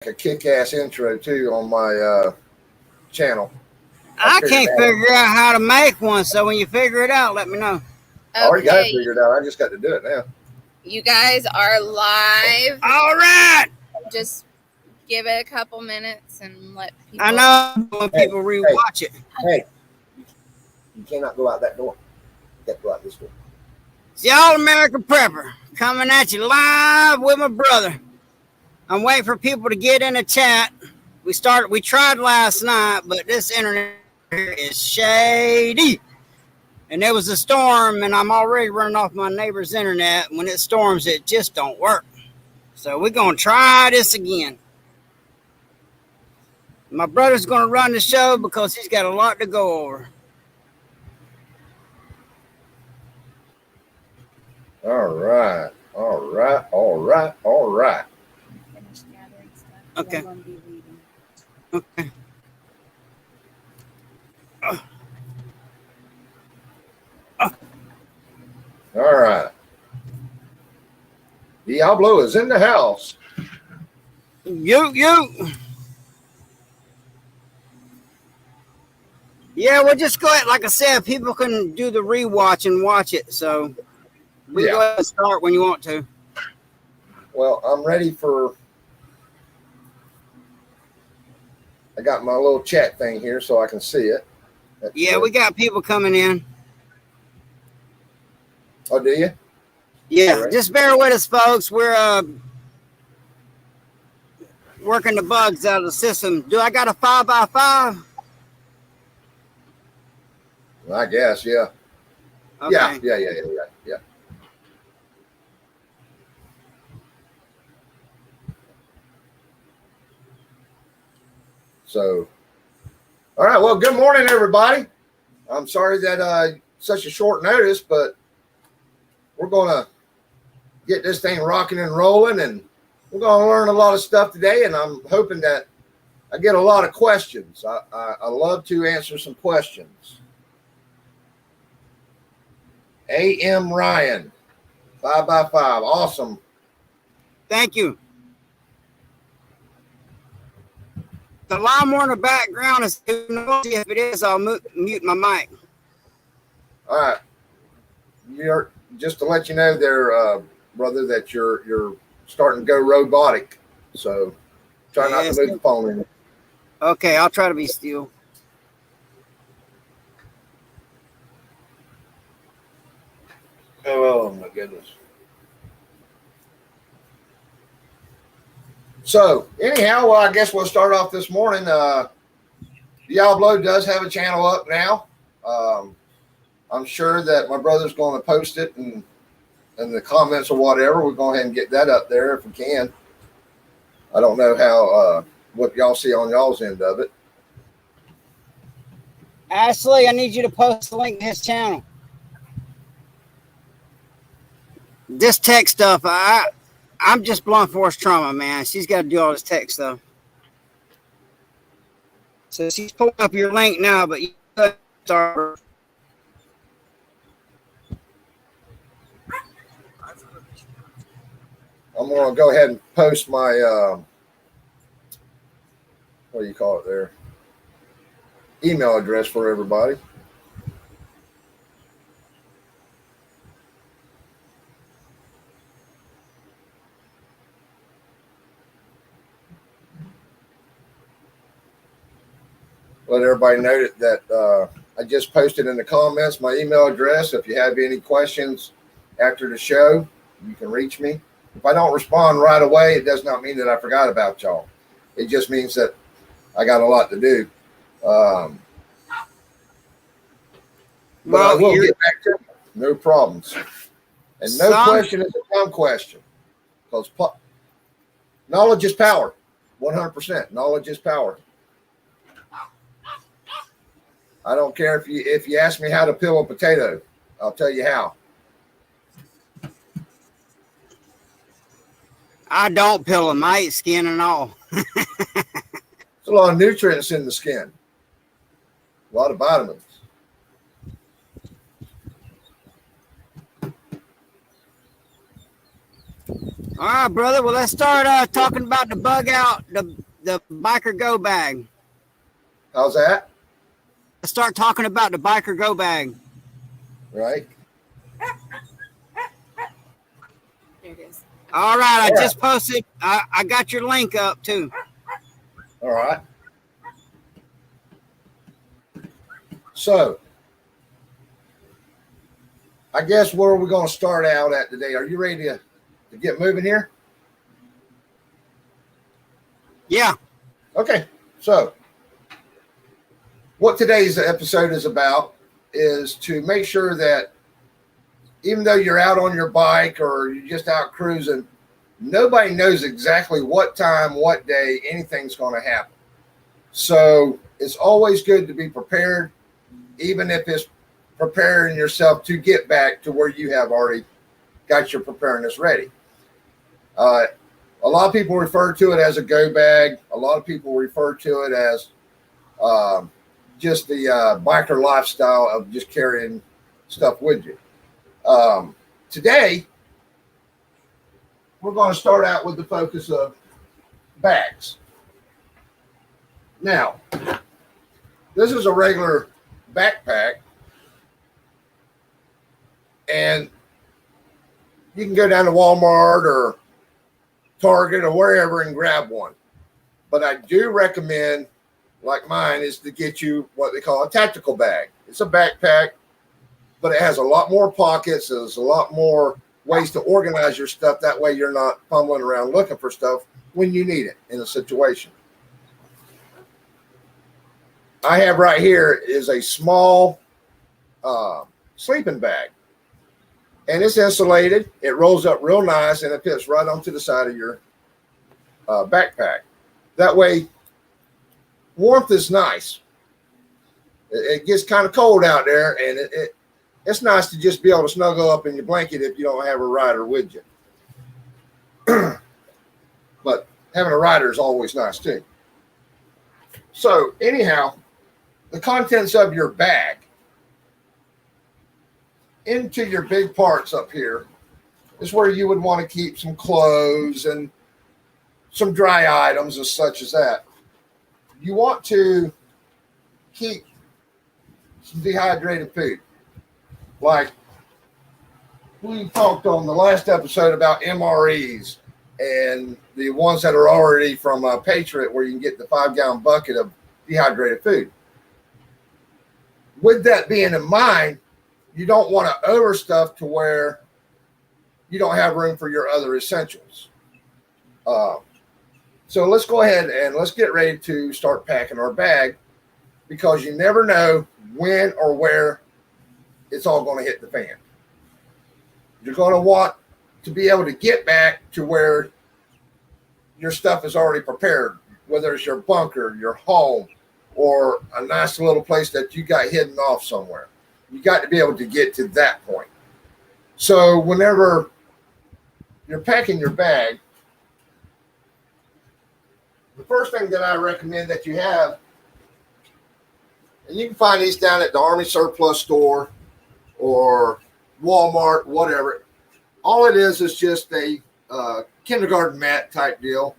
a kick-ass intro too on my channel. I can't figure out how to make one, so when you figure it out, let me know. I already got it figured out. I just got to do it now. You guys are live. All right. Just give it a couple minutes and let people. I know when people rewatch it. Hey, you cannot go out that door. You got to go out this door. It's the All American Prepper coming at you live with my brother. I'm waiting for people to get in the chat. We tried last night, but this internet here is shady. And there was a storm, and I'm already running off my neighbor's internet. When it storms, it just don't work. So we're going to try this again. My brother's going to run the show because he's got a lot to go over. All right. Okay. Okay. All right. Diablo is in the house. You. Yeah, we'll just go ahead. Like I said, people can do the rewatch and watch it. So we go ahead and start when you want to. Well, I'm ready for. I got my little chat thing here so I can see it. We got people coming in. Oh, do you? Yeah, right. Just bear with us, folks. We're working the bugs out of the system. Do I got a 5x5? I guess, yeah. Okay. Yeah. So, all right. Well, good morning, everybody. I'm sorry that such a short notice, but we're going to get this thing rocking and rolling, and we're going to learn a lot of stuff today, and I'm hoping that I get a lot of questions. I love to answer some questions. A.M. Ryan, 5x5. Awesome. Thank you. The lawnmower in the background is too noisy. If it is, I'll mute my mic. All right. You're just to let you know there, brother, that you're starting to go robotic. So try not to move the phone in. Okay, I'll try to be still. Oh my goodness. So anyhow, well, I guess we'll start off this morning. Diablo does have a channel up now. I'm sure that my brother's going to post it in the comments or whatever. We'll go ahead and get that up there if we can. I don't know how what y'all see on y'all's end of it. Ashley, I need you to post the link to his channel. This tech stuff, I'm just blunt force trauma, man. She's got to do all this tech stuff. So she's pulling up your link now, but you start. I'm going to go ahead and post my, what do you call it there? Email address for everybody. Let everybody know that I just posted in the comments my email address. If you have any questions after the show, you can reach me. If I don't respond right away, it does not mean that I forgot about y'all. It just means that I got a lot to do. But I will get back to it. No problems. And no question is a dumb question. Because knowledge is power. 100%. Knowledge is power. I don't care if you ask me how to peel a potato. I'll tell you how. I don't peel them. I eat skin and all. There's a lot of nutrients in the skin. A lot of vitamins. All right, brother. Well, let's start talking about the bug out, the biker go bag. How's that? Let's start talking about the biker go bag. Right. There it is. All right, I All just posted. I got your link up too. All right. So, I guess where are we going to start out at today? Are you ready to get moving here? Yeah. Okay. So, what today's episode is about is to make sure that even though you're out on your bike or you're just out cruising, nobody knows exactly what time, what day anything's going to happen. So it's always good to be prepared, even if it's preparing yourself to get back to where you have already got your preparedness ready. A lot of people refer to it as a go bag. A lot of people refer to it as just the biker lifestyle of just carrying stuff with you. Today, we're going to start out with the focus of bags. Now, this is a regular backpack, and you can go down to Walmart or Target or wherever and grab one. But I do recommend, like mine, is to get you what they call a tactical bag. It's a backpack, but it has a lot more pockets. There's a lot more ways to organize your stuff. That way you're not fumbling around looking for stuff when you need it in a situation. I have right here is a small sleeping bag. And it's insulated. It rolls up real nice, and it fits right onto the side of your backpack. That way, warmth is nice. It gets kind of cold out there, and it's nice to just be able to snuggle up in your blanket if you don't have a rider with you. But having a rider is always nice too. So anyhow, the contents of your bag into your big parts up here is where you would want to keep some clothes and some dry items and such as that. You want to keep some dehydrated food. Like we talked on the last episode about MREs and the ones that are already from Patriot, where you can get the 5-gallon bucket of dehydrated food. With that being in mind, you don't want to overstuff to where you don't have room for your other essentials. So let's go ahead and let's get ready to start packing our bag, because you never know when or where it's all going to hit the fan. You're going to want to be able to get back to where your stuff is already prepared, whether it's your bunker, your home, or a nice little place that you got hidden off somewhere. You got to be able to get to that point. So whenever you're packing your bag, the first thing that I recommend that you have, and you can find these down at the Army Surplus Store or Walmart, whatever. All it is just a kindergarten mat type deal.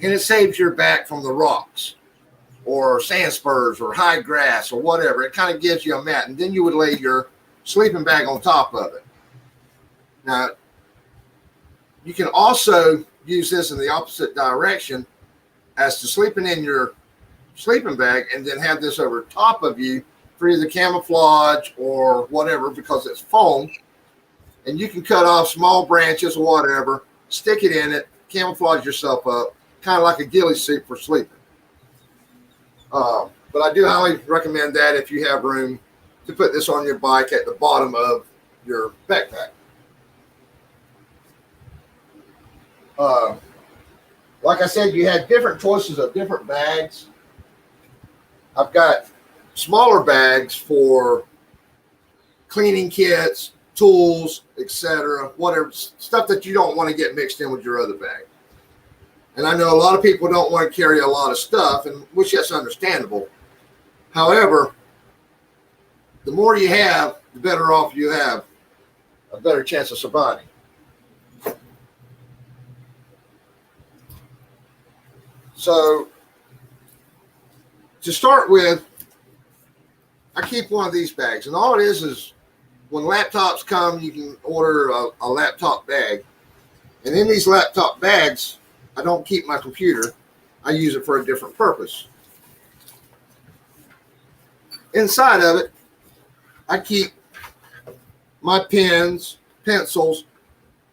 And it saves your back from the rocks or sand spurs or high grass or whatever. It kind of gives you a mat, and then you would lay your sleeping bag on top of it. Now, you can also use this in the opposite direction as to sleeping in your sleeping bag and then have this over top of you for either camouflage or whatever, because it's foam, and you can cut off small branches or whatever, stick it in it, camouflage yourself up, kind of like a ghillie suit for sleeping. But I do highly recommend that if you have room to put this on your bike at the bottom of your backpack. Like I said, you have different choices of different bags. I've got smaller bags for cleaning kits, tools, etc., whatever stuff that you don't want to get mixed in with your other bag. And I know a lot of people don't want to carry a lot of stuff, and which is understandable. However, the more you have, the better off you have, a better chance of surviving. So to start with, I keep one of these bags, and all it is when laptops come, you can order a laptop bag. And in these laptop bags, I don't keep my computer. I use it for a different purpose. Inside of it, I keep my pens, pencils.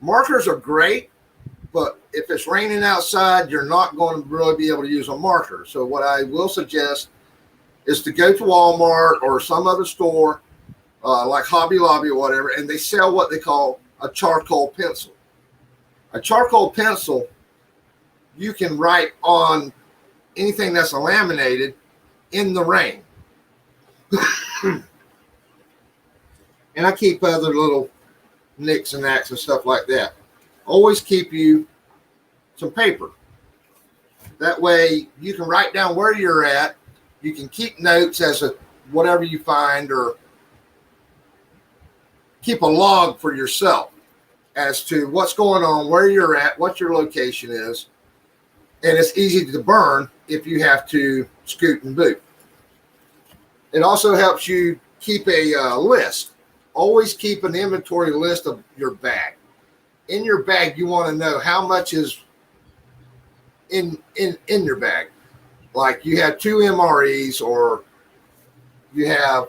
Markers are great, but if it's raining outside, you're not going to really be able to use a marker. So what I will suggest is to go to Walmart or some other store like Hobby Lobby or whatever, and they sell what they call a charcoal pencil. A charcoal pencil, you can write on anything that's laminated in the rain. And I keep other little nicks and knacks and stuff like that. Always keep you some paper. That way you can write down where you're at. You can keep notes as to whatever you find, or keep a log for yourself as to what's going on, where you're at, what your location is. And it's easy to burn if you have to scoot and boot. It also helps you keep a list. Always keep an inventory list of your bag. In your bag, you want to know how much is in your bag. Like you have 2 MREs, or you have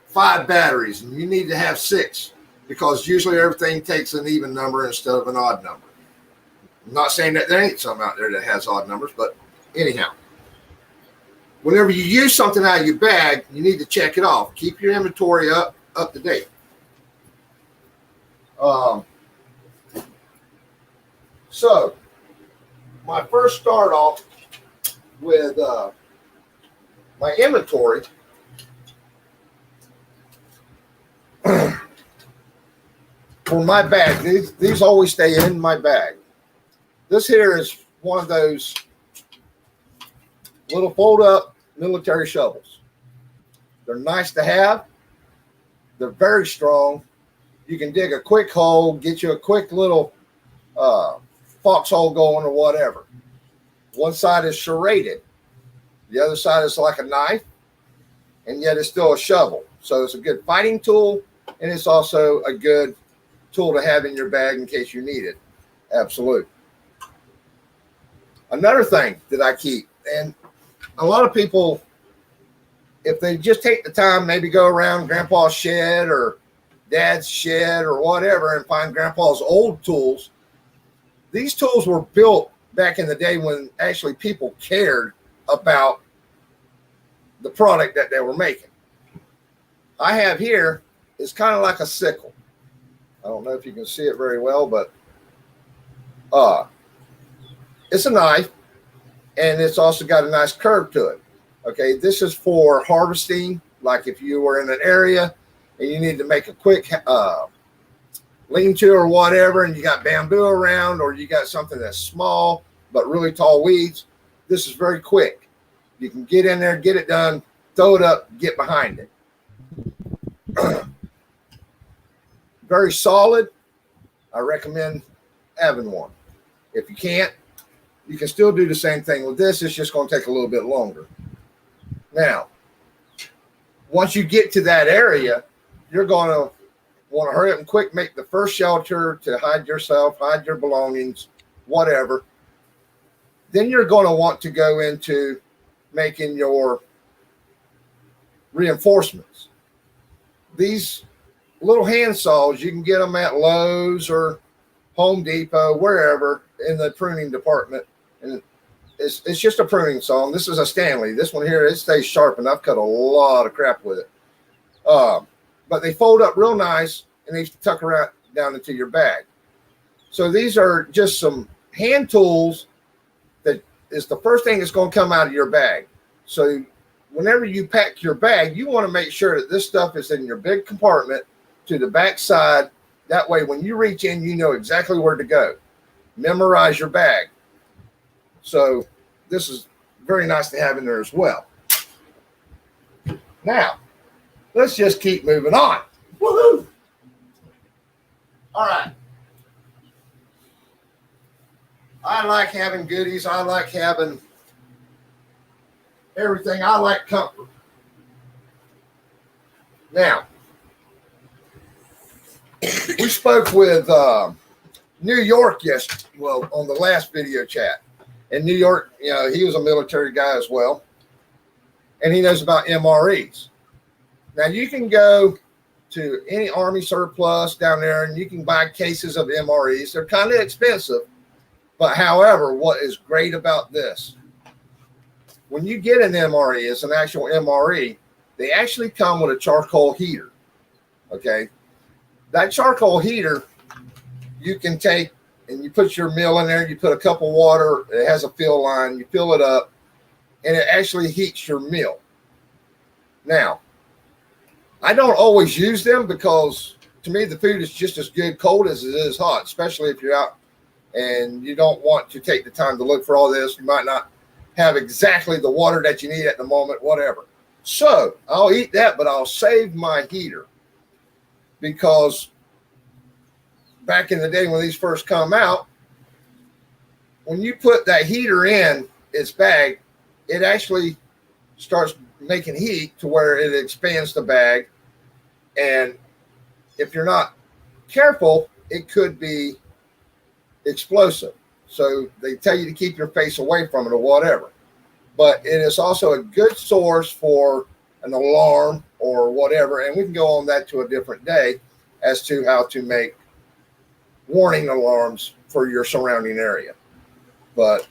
5 batteries, and you need to have 6, because usually everything takes an even number instead of an odd number. I'm not saying that there ain't some out there that has odd numbers, but anyhow, whenever you use something out of your bag, you need to check it off. Keep your inventory up to date. So my first start off with my inventory. For my bag, these always stay in my bag. This here is one of those little fold-up military shovels. They're nice to have. They're very strong. You can dig a quick hole, get you a quick little foxhole going or whatever. One side is serrated. The other side is like a knife, and yet it's still a shovel. So it's a good fighting tool, and it's also a good tool to have in your bag in case you need it. Absolute. Another thing that I keep, and a lot of people, if they just take the time, maybe go around Grandpa's shed or Dad's shed or whatever and find Grandpa's old tools. These tools were built back in the day when actually people cared about the product that they were making. I have here is kind of like a sickle. I don't know if you can see it very well, but it's a knife, and it's also got a nice curve to it. Okay, this is for harvesting, like if you were in an area and you need to make a quick lean-to or whatever, and you got bamboo around, or you got something that's small but really tall weeds. This is very quick. You can get in there, get it done, throw it up, get behind it. Very solid. I recommend having one. If you can't, you can still do the same thing with this. It's just going to take a little bit longer. Now, once you get to that area, you're going to want to hurry up and quick make the first shelter to hide yourself, hide your belongings, whatever. Then you're going to want to go into making your reinforcements. These little hand saws, you can get them at Lowe's or Home Depot, wherever in the pruning department. And it's just a pruning saw. And this is a Stanley. This one here, it stays sharp, and I've cut a lot of crap with it. But they fold up real nice, and they tuck around down into your bag. So these are just some hand tools that is the first thing that's going to come out of your bag. So whenever you pack your bag, you want to make sure that this stuff is in your big compartment to the back side. That way, when you reach in, you know exactly where to go. Memorize your bag. So this is very nice to have in there as well. Now, let's just keep moving on. Woohoo! All right. I like having goodies. I like having everything. I like comfort. Now, we spoke with New York yesterday, well, on the last video chat. In New York, you know, he was a military guy as well, and he knows about MREs. Now, you can go to any Army surplus down there, and you can buy cases of MREs. They're kind of expensive, but however, what is great about this, when you get an MRE, it's an actual MRE, they actually come with a charcoal heater, okay? That charcoal heater, you can take and you put your meal in there, you put a cup of water, it has a fill line, you fill it up, and it actually heats your meal. Now, I don't always use them because to me the food is just as good cold as it is hot, especially if you're out and you don't want to take the time to look for all this. You might not have exactly the water that you need at the moment, whatever. So I'll eat that, but I'll save my heater because back in the day when these first come out, when you put that heater in its bag, it actually starts making heat to where it expands the bag. And if you're not careful, it could be explosive. So they tell you to keep your face away from it or whatever. But it is also a good source for an alarm or whatever. And we can go on that to a different day as to how to make warning alarms for your surrounding area. But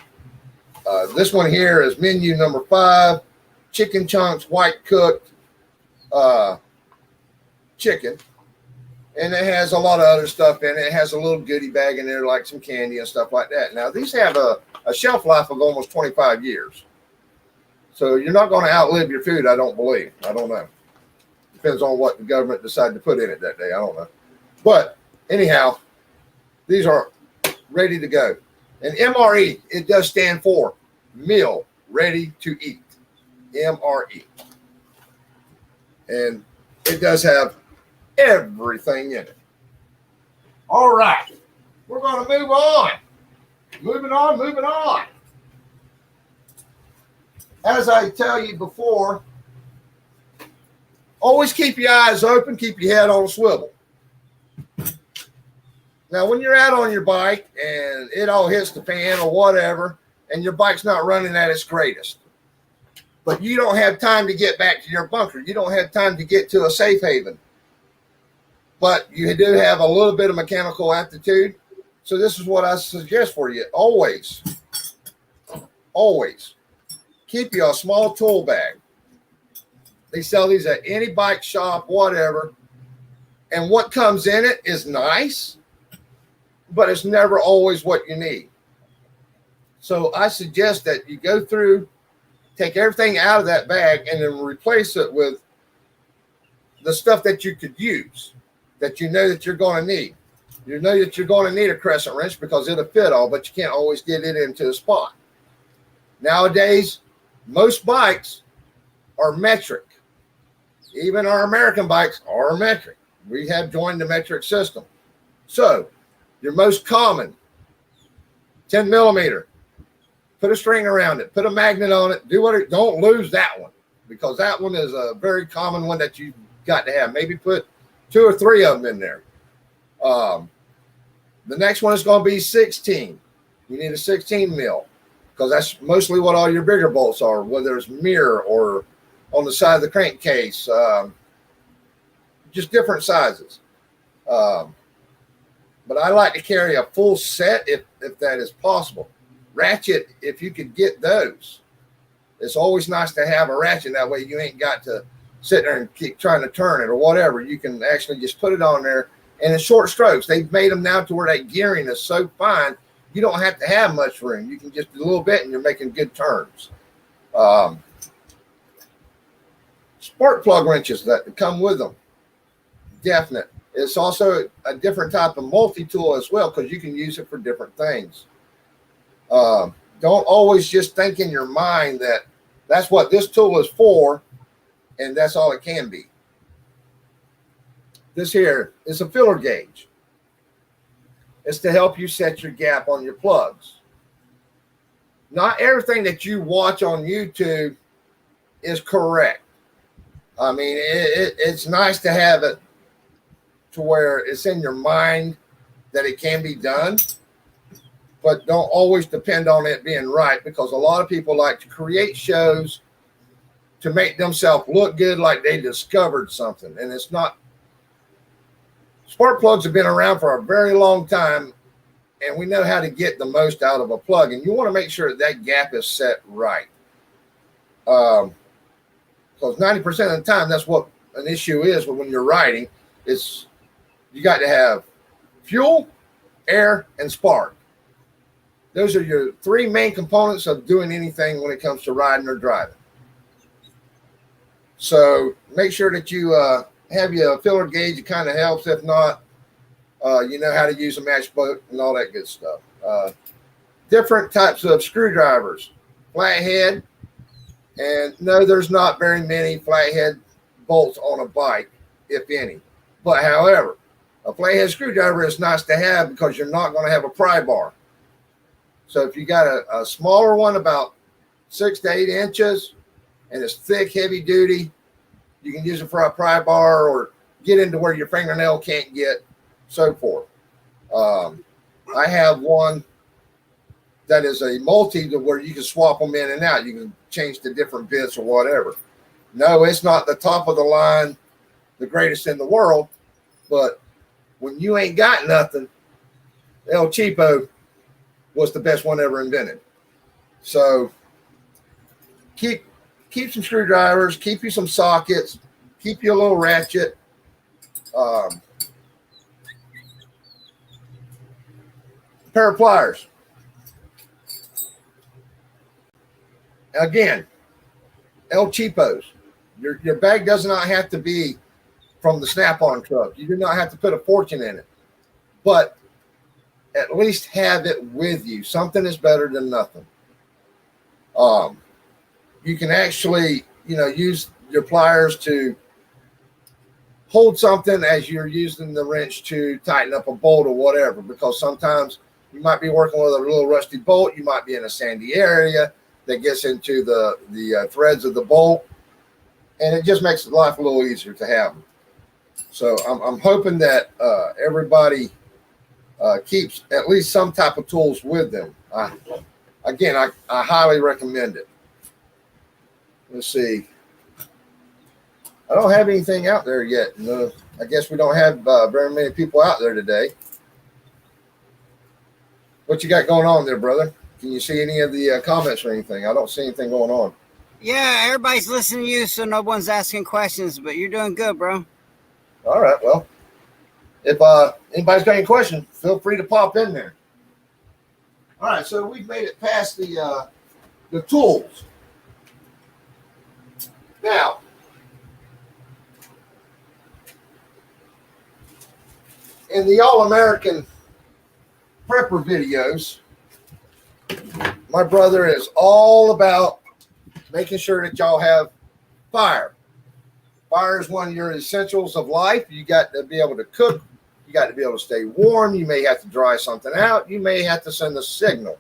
this one here is menu number 5, chicken chunks, white cooked chicken. And it has a lot of other stuff in it. It has a little goodie bag in there, like some candy and stuff like that. Now, these have a shelf life of almost 25 years. So you're not going to outlive your food, I don't believe. I don't know. Depends on what the government decided to put in it that day. I don't know. But anyhow, these are ready to go. And MRE, it does stand for meal ready to eat. MRE. And it does have everything in it. All right. We're going to move on. Moving on. As I tell you before, always keep your eyes open, keep your head on a swivel. Now, when you're out on your bike and it all hits the fan or whatever, and your bike's not running at its greatest, but you don't have time to get back to your bunker, you don't have time to get to a safe haven, but you do have a little bit of mechanical aptitude, so this is what I suggest for you. Always keep you a small tool bag. They sell these at any bike shop, whatever, and what comes in it is nice, but it's never always what you need. So I suggest that you go through, take everything out of that bag, and then replace it with the stuff that you could use, that you know that you're going to need. You know that you're going to need a crescent wrench because it'll fit all, but you can't always get it into a spot. Nowadays, most bikes are metric. Even our American bikes are metric. We have joined the metric system. So your most common 10 millimeter, put a string around it, put a magnet on it, don't lose that one, because that one is a very common one that you've got to have. Maybe put 2 or 3 of them in there. The next one is going to be 16. You need a 16 mil because that's mostly what all your bigger bolts are, whether it's mirror or on the side of the crankcase, just different sizes. But I like to carry a full set if that is possible. Ratchet, if you could get those. It's always nice to have a ratchet. That way you ain't got to sit there and keep trying to turn it or whatever. You can actually just put it on there. And in short strokes, they've made them now to where that gearing is so fine, you don't have to have much room. You can just do a little bit and you're making good turns. Spark plug wrenches that come with them. Definite. It's also a different type of multi-tool as well because you can use it for different things. Don't always just think in your mind that that's what this tool is for and that's all it can be. This here is a filler gauge. It's to help you set your gap on your plugs. not everything that you watch on YouTube is correct. I mean, it's nice to have it to where it's in your mind that it can be done, but don't always depend on it being right, because a lot of people like to create shows to make themselves look good, like they discovered something, and it's not. Spark plugs have been around for a very long time, and we know how to get the most out of a plug, and you want to make sure that gap is set right. Because 90% of the time, that's what an issue is when you're riding. It's you got to have fuel, air, and spark. Those are your three main components of doing anything when it comes to riding or driving. So make sure that you have your filler gauge. It kind of helps. If not, you know how to use a matchbook and all that good stuff. Different types of screwdrivers, flathead, and no, there's not very many flathead bolts on a bike, if any. But however, a flathead screwdriver is nice to have because you're not going to have a pry bar. So if you got a smaller one, about 6 to 8 inches, and it's thick, heavy duty, you can use it for a pry bar or get into where your fingernail can't get, so forth. I have one that is a multi to where you can swap them in and out. You can change the different bits or whatever. No, it's not the top of the line, the greatest in the world, but when you ain't got nothing, El Cheapo was the best one ever invented. So keep some screwdrivers, keep you some sockets, keep you a little ratchet. Pair of pliers. Again, El Cheapos. Your bag does not have to be from the Snap-on truck. You do not have to put a fortune in it, but at least have it with you. Something is better than nothing. You can actually, use your pliers to hold something as you're using the wrench to tighten up a bolt or whatever, because sometimes you might be working with a little rusty bolt. You might be in a sandy area that gets into the threads of the bolt, and it just makes life a little easier to have them. So I'm hoping that everybody keeps at least some type of tools with them. I highly recommend it. Let's see. I don't have anything out there yet. No, I guess we don't have very many people out there today. What you got going on there, brother? Can you see any of the comments or anything? I don't see anything going on. Yeah, everybody's listening to you, so no one's asking questions, but you're doing good, bro. All right, well, if anybody's got any questions, feel free to pop in there. All right, so we've made it past the tools. Now, in the All-American Prepper videos, my brother is all about making sure that y'all have fire. Fire is one of your essentials of life. You got to be able to cook. You got to be able to stay warm. You may have to dry something out. You may have to send a signal.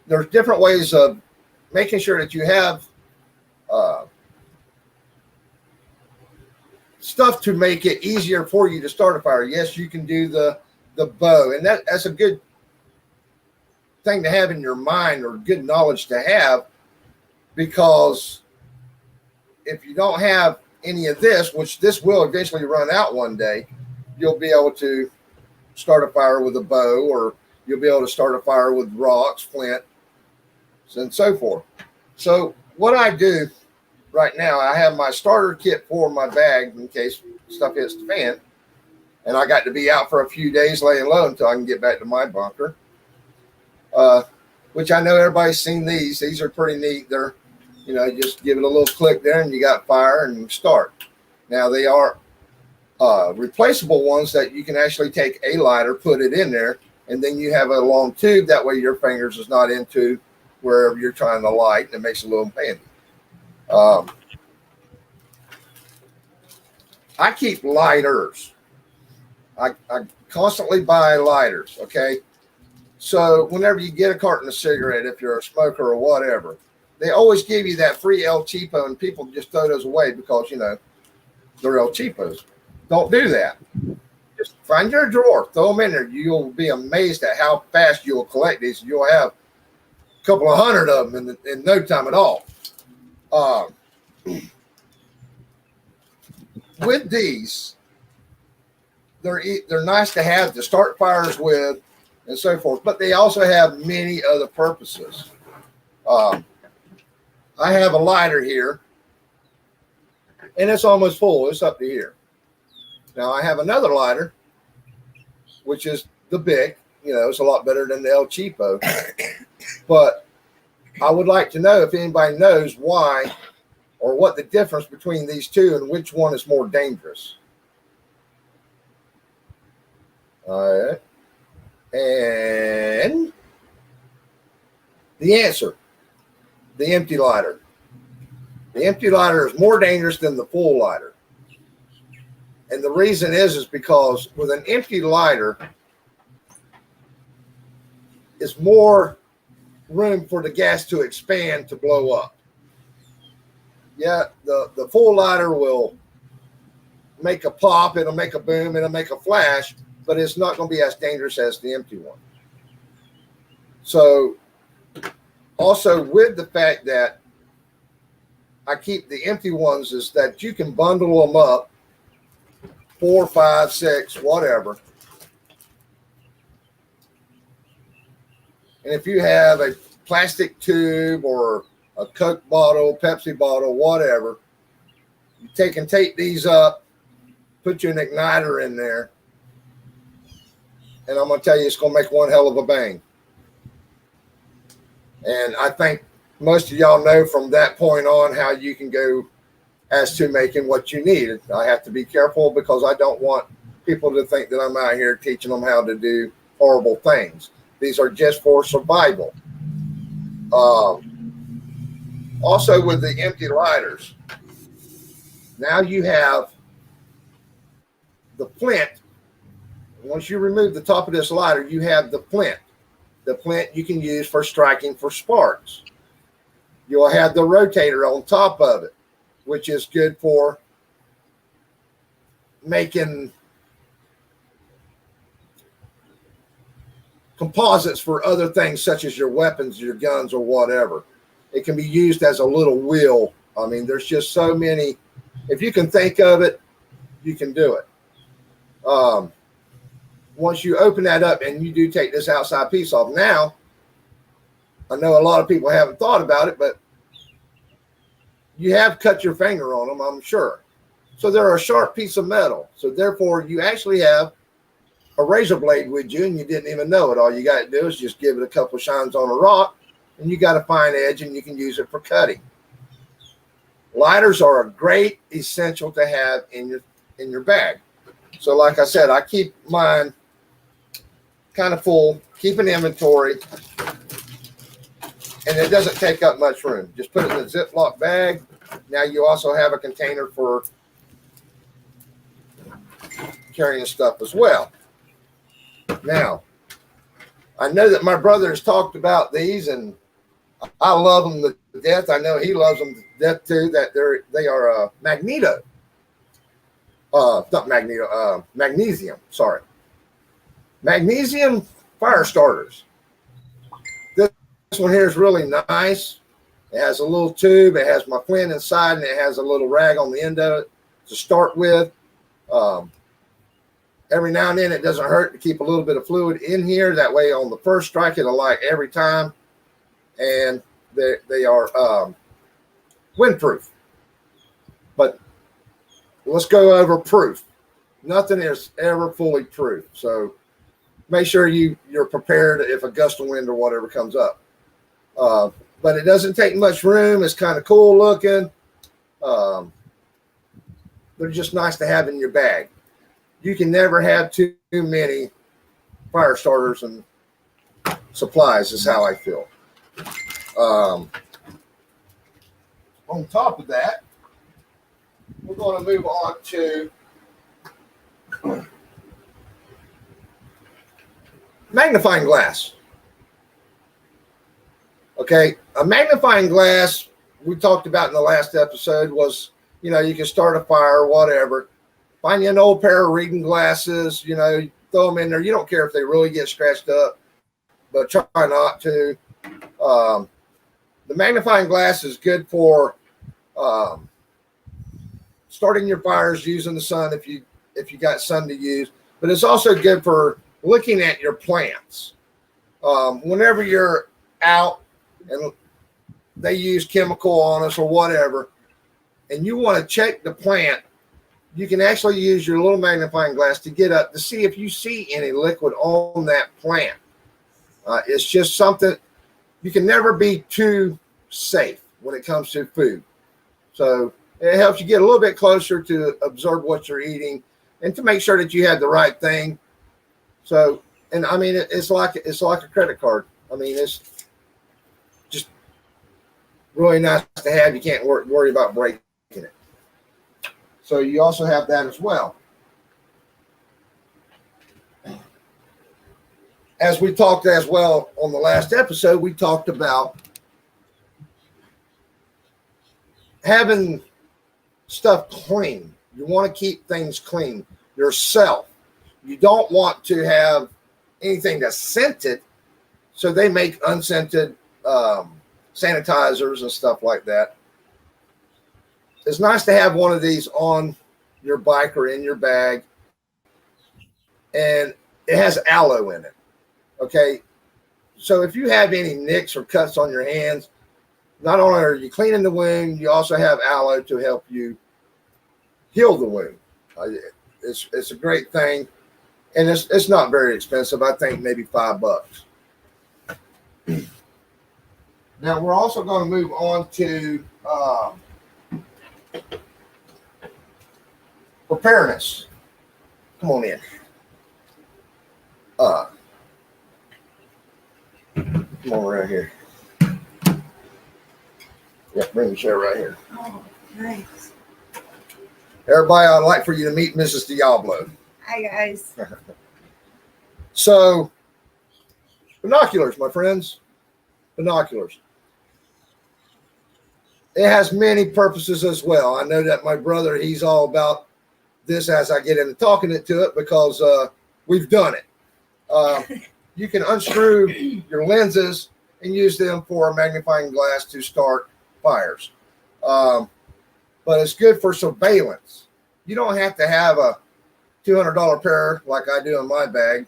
There's different ways of making sure that you have stuff to make it easier for you to start a fire. Yes, you can do the bow, and that's a good thing to have in your mind, or good knowledge to have, because if you don't have any of this, which this will eventually run out one day, you'll be able to start a fire with a bow, or you'll be able to start a fire with rocks, flint, and so forth. So what I do right now, I have my starter kit for my bag in case stuff hits the fan, and I got to be out for a few days laying low until I can get back to my bunker, which I know everybody's seen these. These are pretty neat. They're, just give it a little click there and you got fire and you start. Now they are replaceable ones that you can actually take a lighter, put it in there, and then you have a long tube. That way your fingers is not into wherever you're trying to light, and it makes it a little handy. I keep lighters. I constantly buy lighters, okay? So whenever you get a carton of cigarette, if you're a smoker or whatever, they always give you that free El Cheapo, and people just throw those away because, you know, they're El Cheapos. Don't do that. Just find your drawer, throw them in there. You'll be amazed at how fast you'll collect these. You'll have a couple of hundred of them in no time at all. With these, they're nice to have to start fires with and so forth, but they also have many other purposes. I have a lighter here, and it's almost full. It's up to here. Now I have another lighter, which is the Bic. You know, it's a lot better than the El Cheapo. But I would like to know if anybody knows why or what the difference between these two and which one is more dangerous. All right. And the answer, the empty lighter. The empty lighter is more dangerous than the full lighter. And the reason is because with an empty lighter, it's more room for the gas to expand to blow up. Yeah, the full lighter will make a pop, it'll make a boom, it'll make a flash, but it's not going to be as dangerous as the empty one. So also with the fact that I keep the empty ones is that you can bundle them up, 4, 5, 6, whatever. And if you have a plastic tube or a Coke bottle, Pepsi bottle, whatever, you tape these up, put you an igniter in there, and I'm going to tell you, it's going to make one hell of a bang. And I think most of y'all know from that point on how you can go as to making what you need. I have to be careful because I don't want people to think that I'm out here teaching them how to do horrible things. These are just for survival. Also with the empty lighters, now you have the flint. Once you remove the top of this lighter, you have the flint. The flint you can use for striking for sparks. You'll have the rotator on top of it, which is good for making composites for other things such as your weapons, your guns, or whatever. It can be used as a little wheel. I mean, there's just so many. If you can think of it, you can do it. Once you open that up and you do take this outside piece off, now, I know a lot of people haven't thought about it, but you have cut your finger on them, I'm sure. So they're a sharp piece of metal. So therefore, you actually have a razor blade with you and you didn't even know it. All you got to do is just give it a couple of shines on a rock and you got a fine edge and you can use it for cutting. Lighters are a great essential to have in your bag. So like I said, I keep mine kind of full, keep an inventory, and it doesn't take up much room. Just put it in a Ziploc bag. Now you also have a container for carrying stuff as well. Now, I know that my brother has talked about these, and I love them to death. I know he loves them to death too. That they are magneto. Not magneto. Magnesium. Sorry. Magnesium fire starters. This one here is really nice. It has a little tube. It has my flint inside, and it has a little rag on the end of it to start with. Every now and then, it doesn't hurt to keep a little bit of fluid in here. That way, on the first strike, it'll light every time. And they are windproof. But let's go over proof. Nothing is ever fully proof. So make sure you're prepared if a gust of wind or whatever comes up. But it doesn't take much room. It's kind of cool looking. They're just nice to have in your bag. You can never have too many fire starters and supplies is how I feel. On top of that, we're going to move on to magnifying glass. Okay, a magnifying glass we talked about in the last episode was, you can start a fire, whatever. Find you an old pair of reading glasses, throw them in there. You don't care if they really get scratched up, but try not to. The magnifying glass is good for starting your fires using the sun if you got sun to use, but it's also good for looking at your plants. Whenever you're out and they use chemical on us or whatever, and you want to check the plant, you can actually use your little magnifying glass to get up to see if you see any liquid on that plant. It's just something you can never be too safe when it comes to food. So it helps you get a little bit closer to observe what you're eating and to make sure that you have the right thing. So, and I mean, it's like a credit card. I mean, it's just really nice to have. You can't worry about breaking it. So you also have that as well. As we talked as well on the last episode, we talked about having stuff clean. You want to keep things clean yourself. You don't want to have anything that's scented, so they make unscented sanitizers and stuff like that. It's nice to have one of these on your bike or in your bag, and it has aloe in it. Okay, so if you have any nicks or cuts on your hands, not only are you cleaning the wound, you also have aloe to help you heal the wound. It's a great thing, and it's not very expensive. I think maybe $5. Now we're also going to move on to preparedness. Come on in. Come on right here. Yeah, bring the chair right here. Oh, nice. Everybody, I'd like for you to meet Mrs. Diablo. Hi, guys. So, binoculars, my friends. Binoculars. It has many purposes as well. I know that my brother, he's all about this as I get into talking to it because we've done it. You can unscrew your lenses and use them for a magnifying glass to start fires. But it's good for surveillance. You don't have to have a $200 pair like I do in my bag,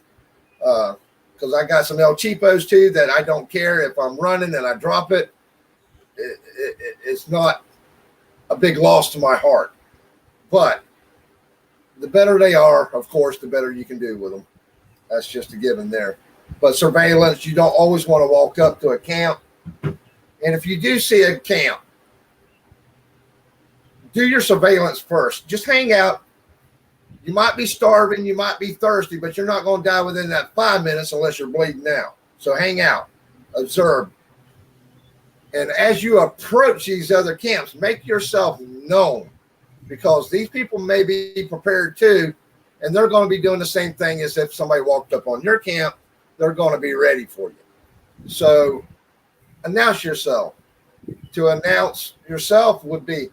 because I got some El Cheapos too that I don't care if I'm running and I drop it. It's not a big loss to my heart. But the better they are, of course, the better you can do with them. That's just a given there. But surveillance, you don't always want to walk up to a camp. And if you do see a camp, do your surveillance first. Just hang out. You might be starving, you might be thirsty, but you're not going to die within that 5 minutes unless you're bleeding out. So hang out, observe. And as you approach these other camps, make yourself known, because these people may be prepared too, and they're going to be doing the same thing as if somebody walked up on your camp. They're going to be ready for you. So announce yourself. To announce yourself would be,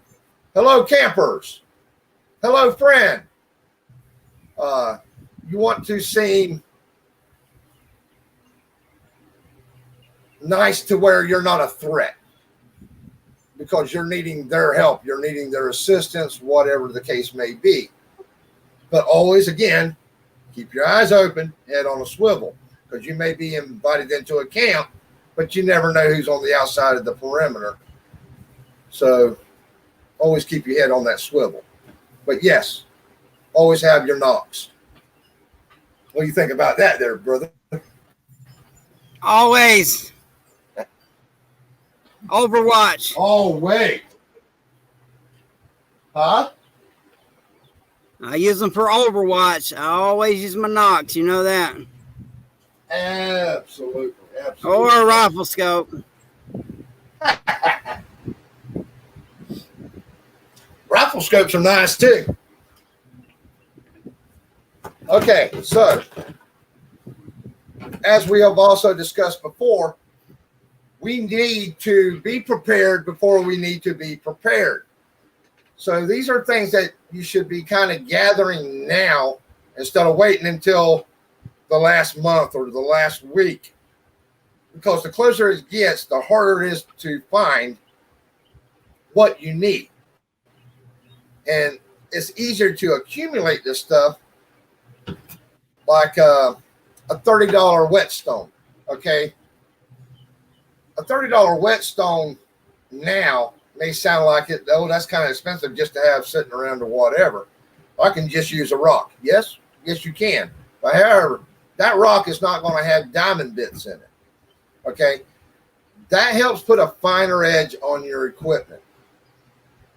hello, campers. Hello, friend. You want to seem nice to where you're not a threat, because you're needing their help. You're needing their assistance, whatever the case may be. But always, again, keep your eyes open, head on a swivel, because you may be invited into a camp, but you never know who's on the outside of the perimeter. So always keep your head on that swivel. But yes, always have your knocks. What do you think about that there, brother? Always. Overwatch. Oh, wait. Huh? I use them for Overwatch. I always use my Nox. You know that. Absolutely. Or a rifle scope. Rifle scopes are nice too. Okay, so as we have also discussed before, we need to be prepared before we need to be prepared. So these are things that you should be kind of gathering now instead of waiting until the last month or the last week. Because the closer it gets, the harder it is to find what you need. And it's easier to accumulate this stuff like a $30 whetstone, okay? A $30 whetstone now may sound like it, oh, that's kind of expensive just to have sitting around or whatever. I can just use a rock. Yes, you can. But however, that rock is not going to have diamond bits in it, okay? That helps put a finer edge on your equipment.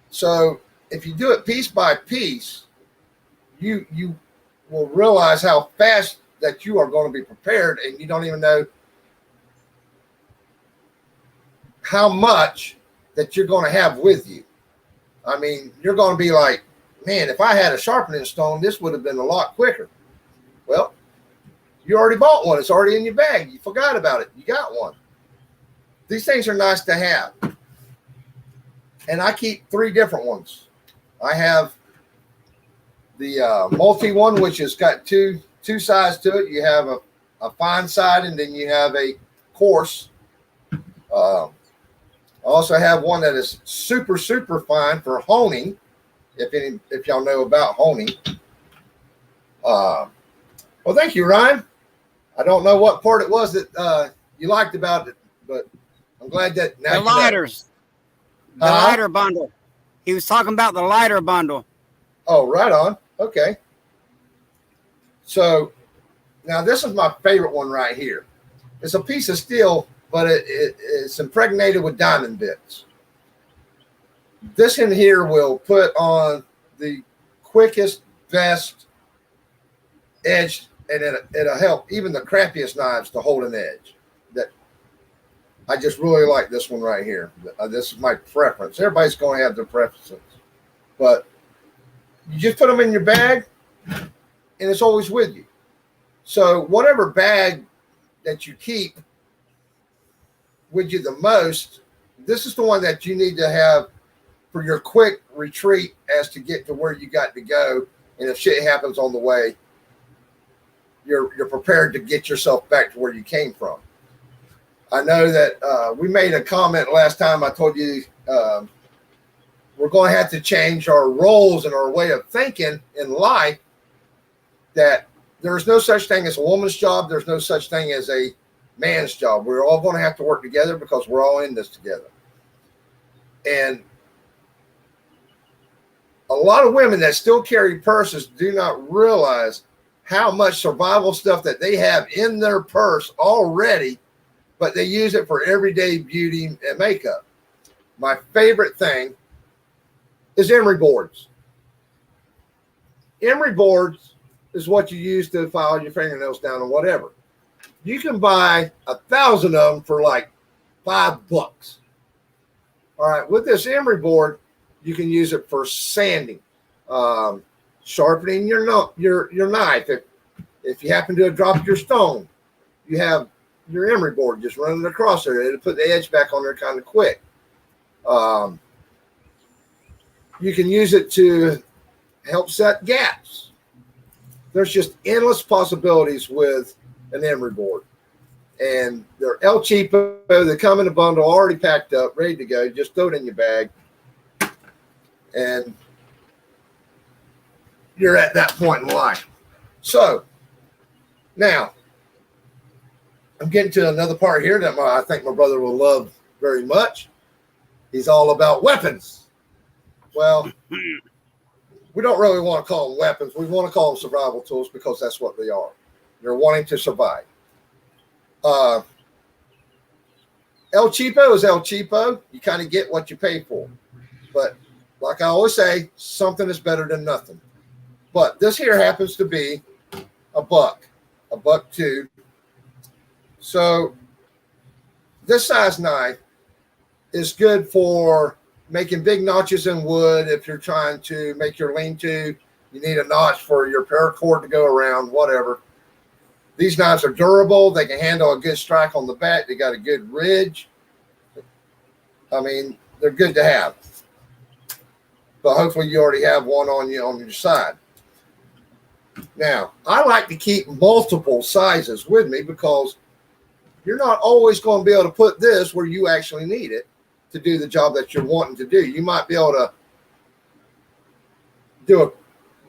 So if you do it piece by piece, you will realize how fast that you are going to be prepared, and you don't even know how much that you're going to have with you. I mean, you're going to be like, man, if I had a sharpening stone, this would have been a lot quicker. Well, you already bought one. It's already in your bag. You forgot about it. You got one. These things are nice to have. And I keep 3 different ones. I have the multi one, which has got two sides to it. You have a fine side, and then you have a coarse. I also have one that is super, super fine for honing, if y'all know about honing. Well, thank you, Ryan. I don't know what part it was that you liked about it, but I'm glad that now The lighters. The Huh? lighter bundle. He was talking about the lighter bundle. Oh, right on. Okay. So now this is my favorite one right here. It's a piece of steel, but it's impregnated with diamond bits. This in here will put on the quickest, best edge, and it'll help even the crappiest knives to hold an edge. That I just really like this one right here. This is my preference. Everybody's going to have their preferences, but you just put them in your bag, and it's always with you. So whatever bag that you keep with you the most, this is the one that you need to have for your quick retreat as to get to where you got to go. And if shit happens on the way, you're prepared to get yourself back to where you came from. I know that we made a comment last time. I told you we're going to have to change our roles and our way of thinking in life, that there's no such thing as a woman's job. There's no such thing as a man's job. We're all going to have to work together because we're all in this together. And a lot of women that still carry purses do not realize how much survival stuff that they have in their purse already, but they use it for everyday beauty and makeup. My favorite thing is emery boards. Emery boards is what you use to file your fingernails down or whatever. You can buy 1,000 of them for like $5. All right, with this emery board, you can use it for sanding, sharpening your knife. If you happen to have dropped your stone, you have your emery board just running across there. It'll put the edge back on there kind of quick. You can use it to help set gaps. There's just endless possibilities with an emery board. And they're El Cheapo. They come in a bundle already packed up, ready to go. Just throw it in your bag. And you're at that point in life. So now I'm getting to another part here that I think my brother will love very much. He's all about weapons. Well, we don't really want to call them weapons. We want to call them survival tools because that's what they are. They're wanting to survive. El Cheapo is El Cheapo. You kind of get what you pay for. But like I always say, something is better than nothing. But this here happens to be $1.02. So this size knife is good for making big notches in wood. If you're trying to make your lean-to, you need a notch for your paracord to go around, whatever. These knives are durable. They can handle a good strike on the back. They got a good ridge. I mean, they're good to have. But hopefully you already have one on your side. Now, I like to keep multiple sizes with me because you're not always going to be able to put this where you actually need it to do the job that you're wanting to do. You might be able to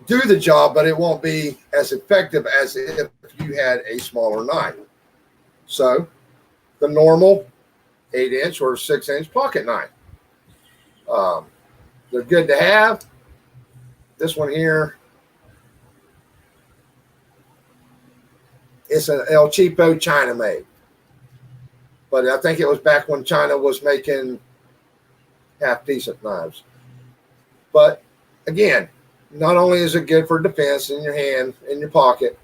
do the job, but it won't be as effective as if you had a smaller knife. So the normal 8-inch or 6-inch pocket knife. They're good to have. This one here, it's an El Cheapo China made. But I think it was back when China was making half decent knives. But again, not only is it good for defense in your hand, in your pocket,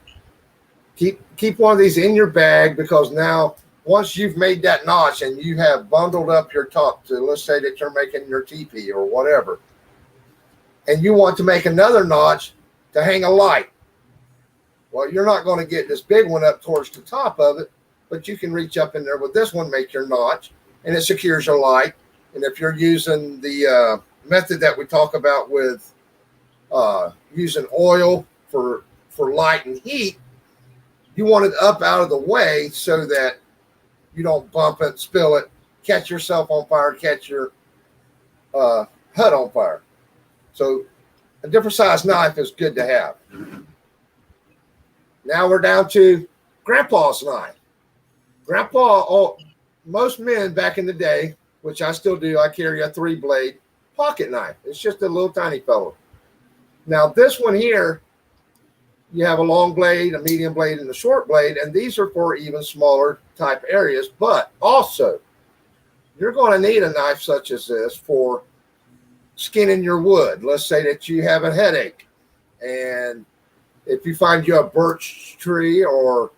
keep one of these in your bag, because now once you've made that notch and you have bundled up your top to, let's say that you're making your teepee or whatever, and you want to make another notch to hang a light. Well, you're not going to get this big one up towards the top of it, but you can reach up in there with this one, make your notch, and it secures your light. And if you're using the method that we talk about with using oil for light and heat, you want it up out of the way so that you don't bump it, spill it, catch yourself on fire, catch your hut on fire. So a different size knife is good to have. Now we're down to Grandpa's knife. Grandpa, most men back in the day, which I still do, I carry a 3-blade pocket knife. It's just a little tiny fellow. Now this one here, you have a long blade, a medium blade, and a short blade, and these are for even smaller type areas. But also, you're going to need a knife such as this for skinning your wood. Let's say that you have a headache, and if you find you a birch tree or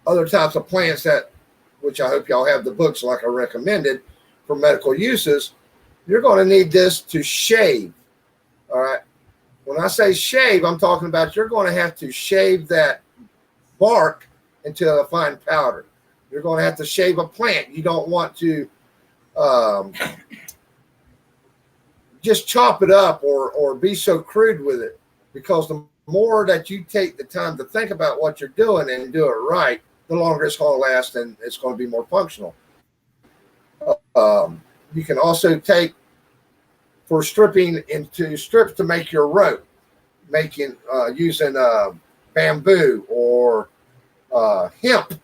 other types of plants that, which I hope y'all have the books like I recommended for medical uses, you're going to need this to shave. All right. When I say shave, I'm talking about you're going to have to shave that bark into a fine powder. You're going to have to shave a plant. You don't want to just chop it up or be so crude with it, because the more that you take the time to think about what you're doing and do it right, the longer it's going to last and it's going to be more functional. You can also take, for stripping into strips to make your rope, using bamboo or hemp.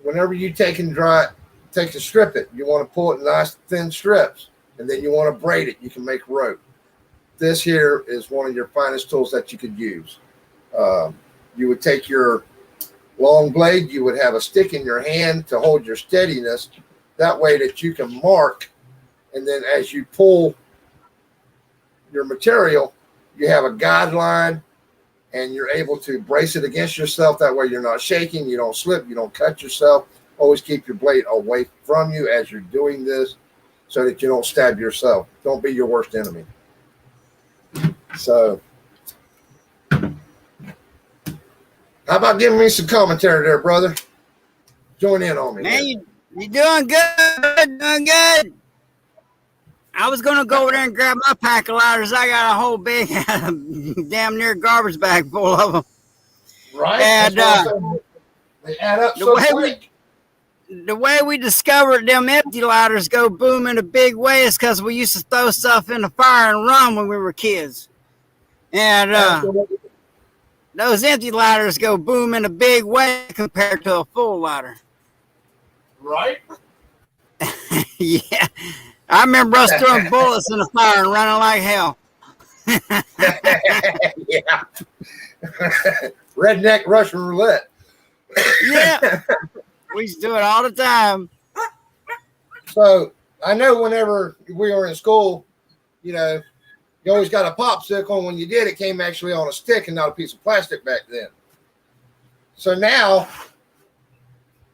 Whenever you take to strip it, you want to pull it in nice thin strips, and then you want to braid it. You can make rope. This here is one of your finest tools that you could use. You would take your long blade, you would have a stick in your hand to hold your steadiness, that way that you can mark, and then as you pull your material, you have a guideline, and you're able to brace it against yourself. That way you're not shaking, you don't slip, you don't cut yourself. Always keep your blade away from you as you're doing this so that you don't stab yourself. Don't be your worst enemy. So how about giving me some commentary there, brother? Join in on me. Man, you doing good, doing good. I was going to go over there and grab my pack of lighters. I got a whole big, damn near garbage bag full of them. Right. And they add up so quick. The way we discovered them empty lighters go boom in a big way is because we used to throw stuff in the fire and run when we were kids. And those empty lighters go boom in a big way compared to a full lighter. Right? Yeah. I remember us throwing bullets in the fire and running like hell. Yeah. Redneck Russian roulette. Yeah. We used to do it all the time. So I know whenever we were in school, you always got a popsicle, and when you did, it came actually on a stick and not a piece of plastic back then. So now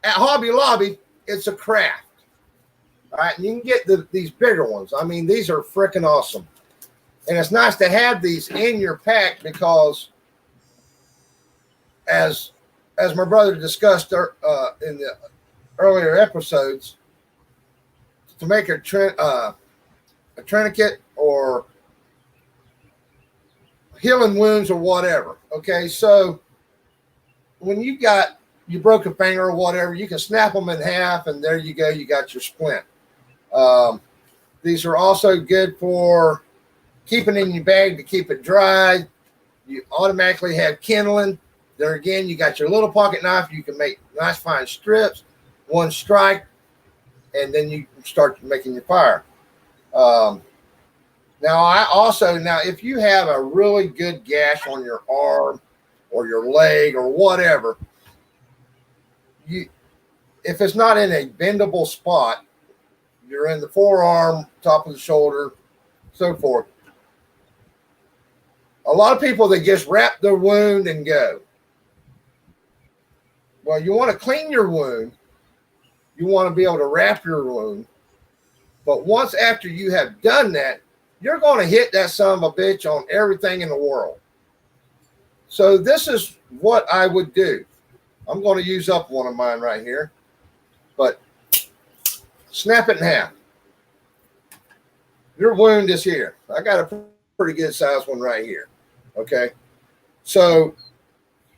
at Hobby Lobby, it's a craft. All right, and you can get these bigger ones. I mean, these are freaking awesome. And it's nice to have these in your pack because as my brother discussed in the earlier episodes, to make a tourniquet or healing wounds or whatever. Okay, so when you broke a finger or whatever, you can snap them in half, and there you go. You got your splint. These are also good for keeping in your bag to keep it dry. You automatically have kindling. There again, you got your little pocket knife. You can make nice fine strips, one strike, and then you start making your fire. Now, if you have a really good gash on your arm or your leg or whatever, if it's not in a bendable spot, you're in the forearm, top of the shoulder, so forth. A lot of people, they just wrap their wound and go. Well, you want to clean your wound. You want to be able to wrap your wound. But once after you have done that, you're going to hit that son of a bitch on everything in the world. So this is what I would do. I'm going to use up one of mine right here. But snap it in half. Your wound is here. I got a pretty good size one right here. Okay. So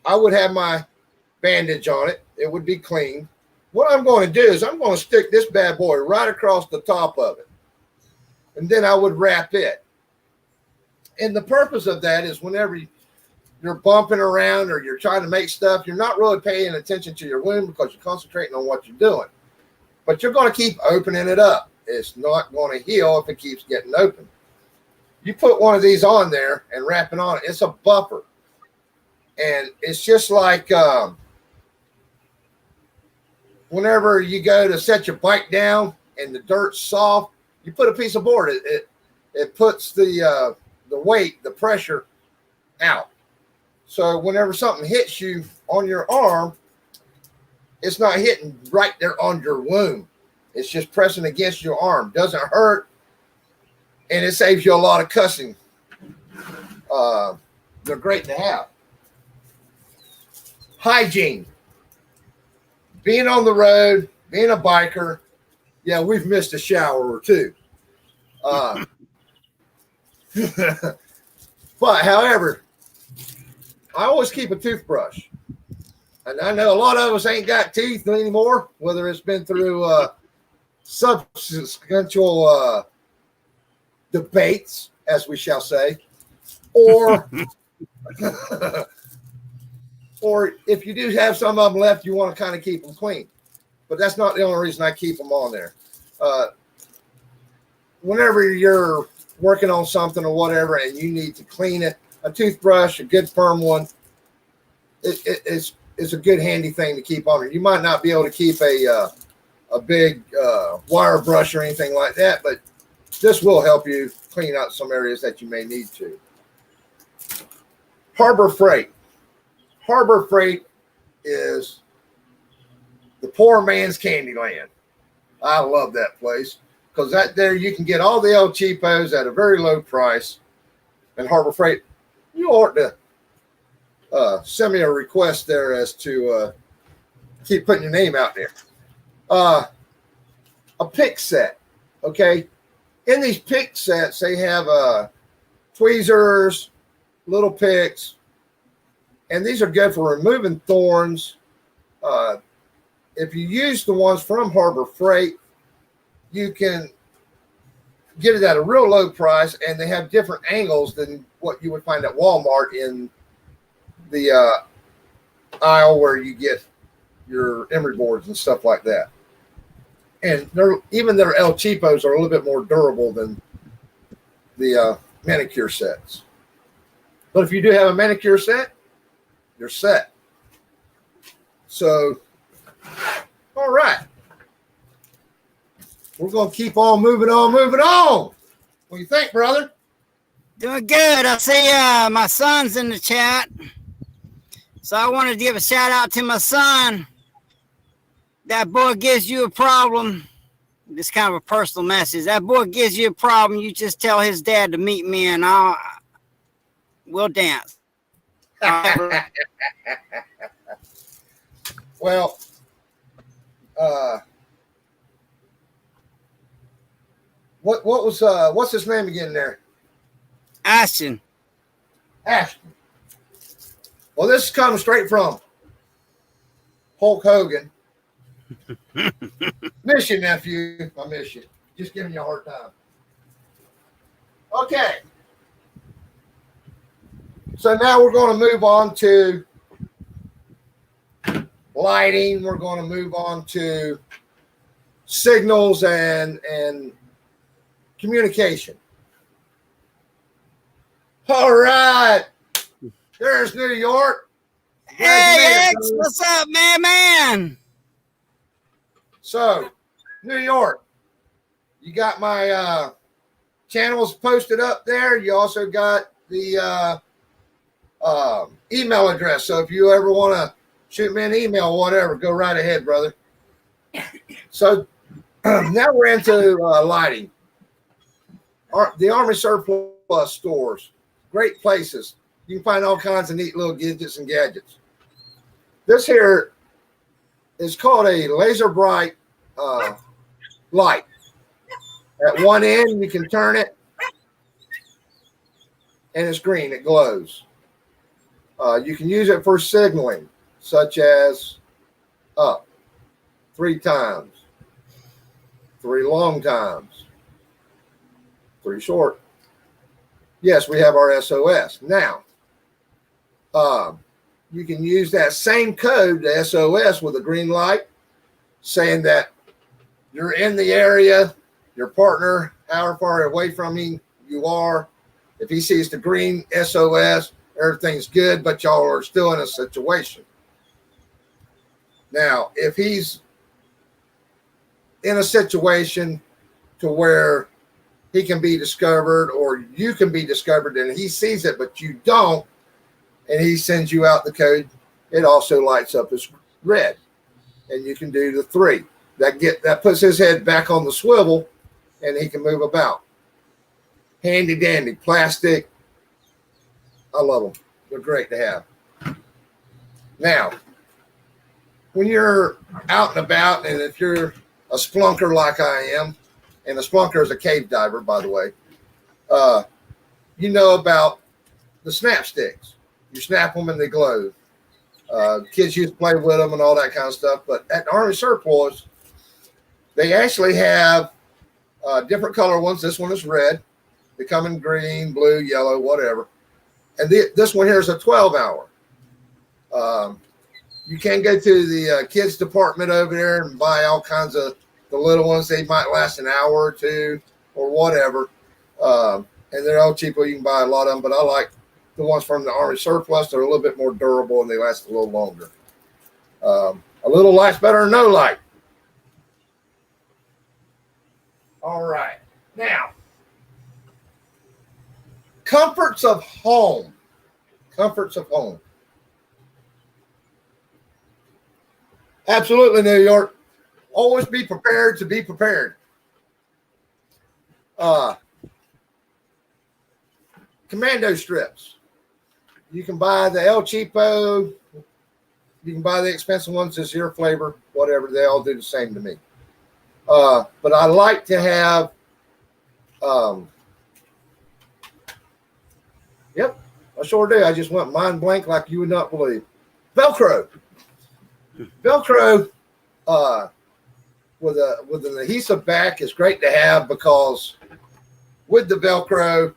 I would have my bandage on it. It would be clean. What I'm going to do is I'm going to stick this bad boy right across the top of it. And then I would wrap it. And the purpose of that is whenever you're bumping around or you're trying to make stuff, you're not really paying attention to your wound because you're concentrating on what you're doing. But you're going to keep opening it up. It's not going to heal if it keeps getting open. You put one of these on there and wrap it on it. It's a buffer. And it's just like whenever you go to set your bike down and the dirt's soft, you put a piece of board. It puts the weight, the pressure out. So whenever something hits you on your arm, it's not hitting right there on your wound. It's just pressing against your arm. Doesn't hurt, and it saves you a lot of cussing. They're great to have. Hygiene. Being on the road, being a biker, yeah, we've missed a shower or two. But however, I always keep a toothbrush. And I know a lot of us ain't got teeth anymore, whether it's been through subsequential debates, as we shall say, or or if you do have some of them left, you want to kind of keep them clean. But that's not the only reason I keep them on there. Whenever you're working on something or whatever and you need to clean it, a toothbrush, a good firm one, it's a good handy thing to keep on there. You might not be able to keep a big wire brush or anything like that, but this will help you clean out some areas that you may need to. Harbor Freight. Harbor Freight is the poor man's Candyland. I love that place because there you can get all the El Cheapos at a very low price. And Harbor Freight, you ought to send me a request there as to keep putting your name out there. A pick set, okay? In these pick sets, they have tweezers, little picks, and these are good for removing thorns. If you use the ones from Harbor Freight, you can get it at a real low price, and they have different angles than what you would find at Walmart in the aisle where you get your emery boards and stuff like that. And even their El Cheapos are a little bit more durable than the manicure sets. But if you do have a manicure set, you're set. So, all right. We're going to keep on moving on. What do you think, brother? Doing good. I see my son's in the chat. So I wanted to give a shout out to my son. That boy gives you a problem. This kind of a personal message. That boy gives you a problem. You just tell his dad to meet me and we'll dance. Well, what's his name again there? Ashton. Ashton. Well, this comes straight from Hulk Hogan. Miss you, nephew. I miss you. Just giving you a hard time. Okay. So now we're going to move on to lighting. We're going to move on to signals and communication. All right. There's New York. Hey, X, what's up, man? So, New York, you got my channels posted up there. You also got the email address. So if you ever want to shoot me an email or whatever, go right ahead, brother. So now we're into lighting. The Army Surplus stores, great places. You can find all kinds of neat little gadgets and gadgets. This here is called a laser bright light. At one end, you can turn it, and it's green. It glows. You can use it for signaling, such as up 3 times, 3 long times, 3 short. Yes, we have our SOS. Now, you can use that same code, the SOS, with a green light, saying that you're in the area, your partner, however far away from him you are. If he sees the green SOS, everything's good, but y'all are still in a situation. Now, if he's in a situation to where he can be discovered or you can be discovered and he sees it, but you don't, and he sends you out the code, it also lights up as red. And you can do the 3. That puts his head back on the swivel and he can move about. Handy dandy, plastic. I love them. They're great to have. Now, when you're out and about, and if you're a splunker like I am, and a splunker is a cave diver, by the way, you know about the snap sticks. You snap them and they glow. Kids used to play with them and all that kind of stuff. But at Army Surplus, they actually have different color ones. This one is red. They come in green, blue, yellow, whatever. And this one here is a 12-hour. You can go to the kids department over there and buy all kinds of the little ones. They might last an hour or 2 or whatever. And they're all cheaper. You can buy a lot of them. But I like the ones from the Army Surplus. They're a little bit more durable and they last a little longer. A little light's better than no light. All right. Now, comforts of home. Comforts of home. Absolutely, New York. Always be prepared to be prepared. Commando strips. You can buy the El Cheapo. You can buy the expensive ones, just your flavor, whatever. They all do the same to me. But I like to have, yep, I sure do. I just went mind blank like you would not believe. Velcro. Velcro with an adhesive back is great to have because with the Velcro,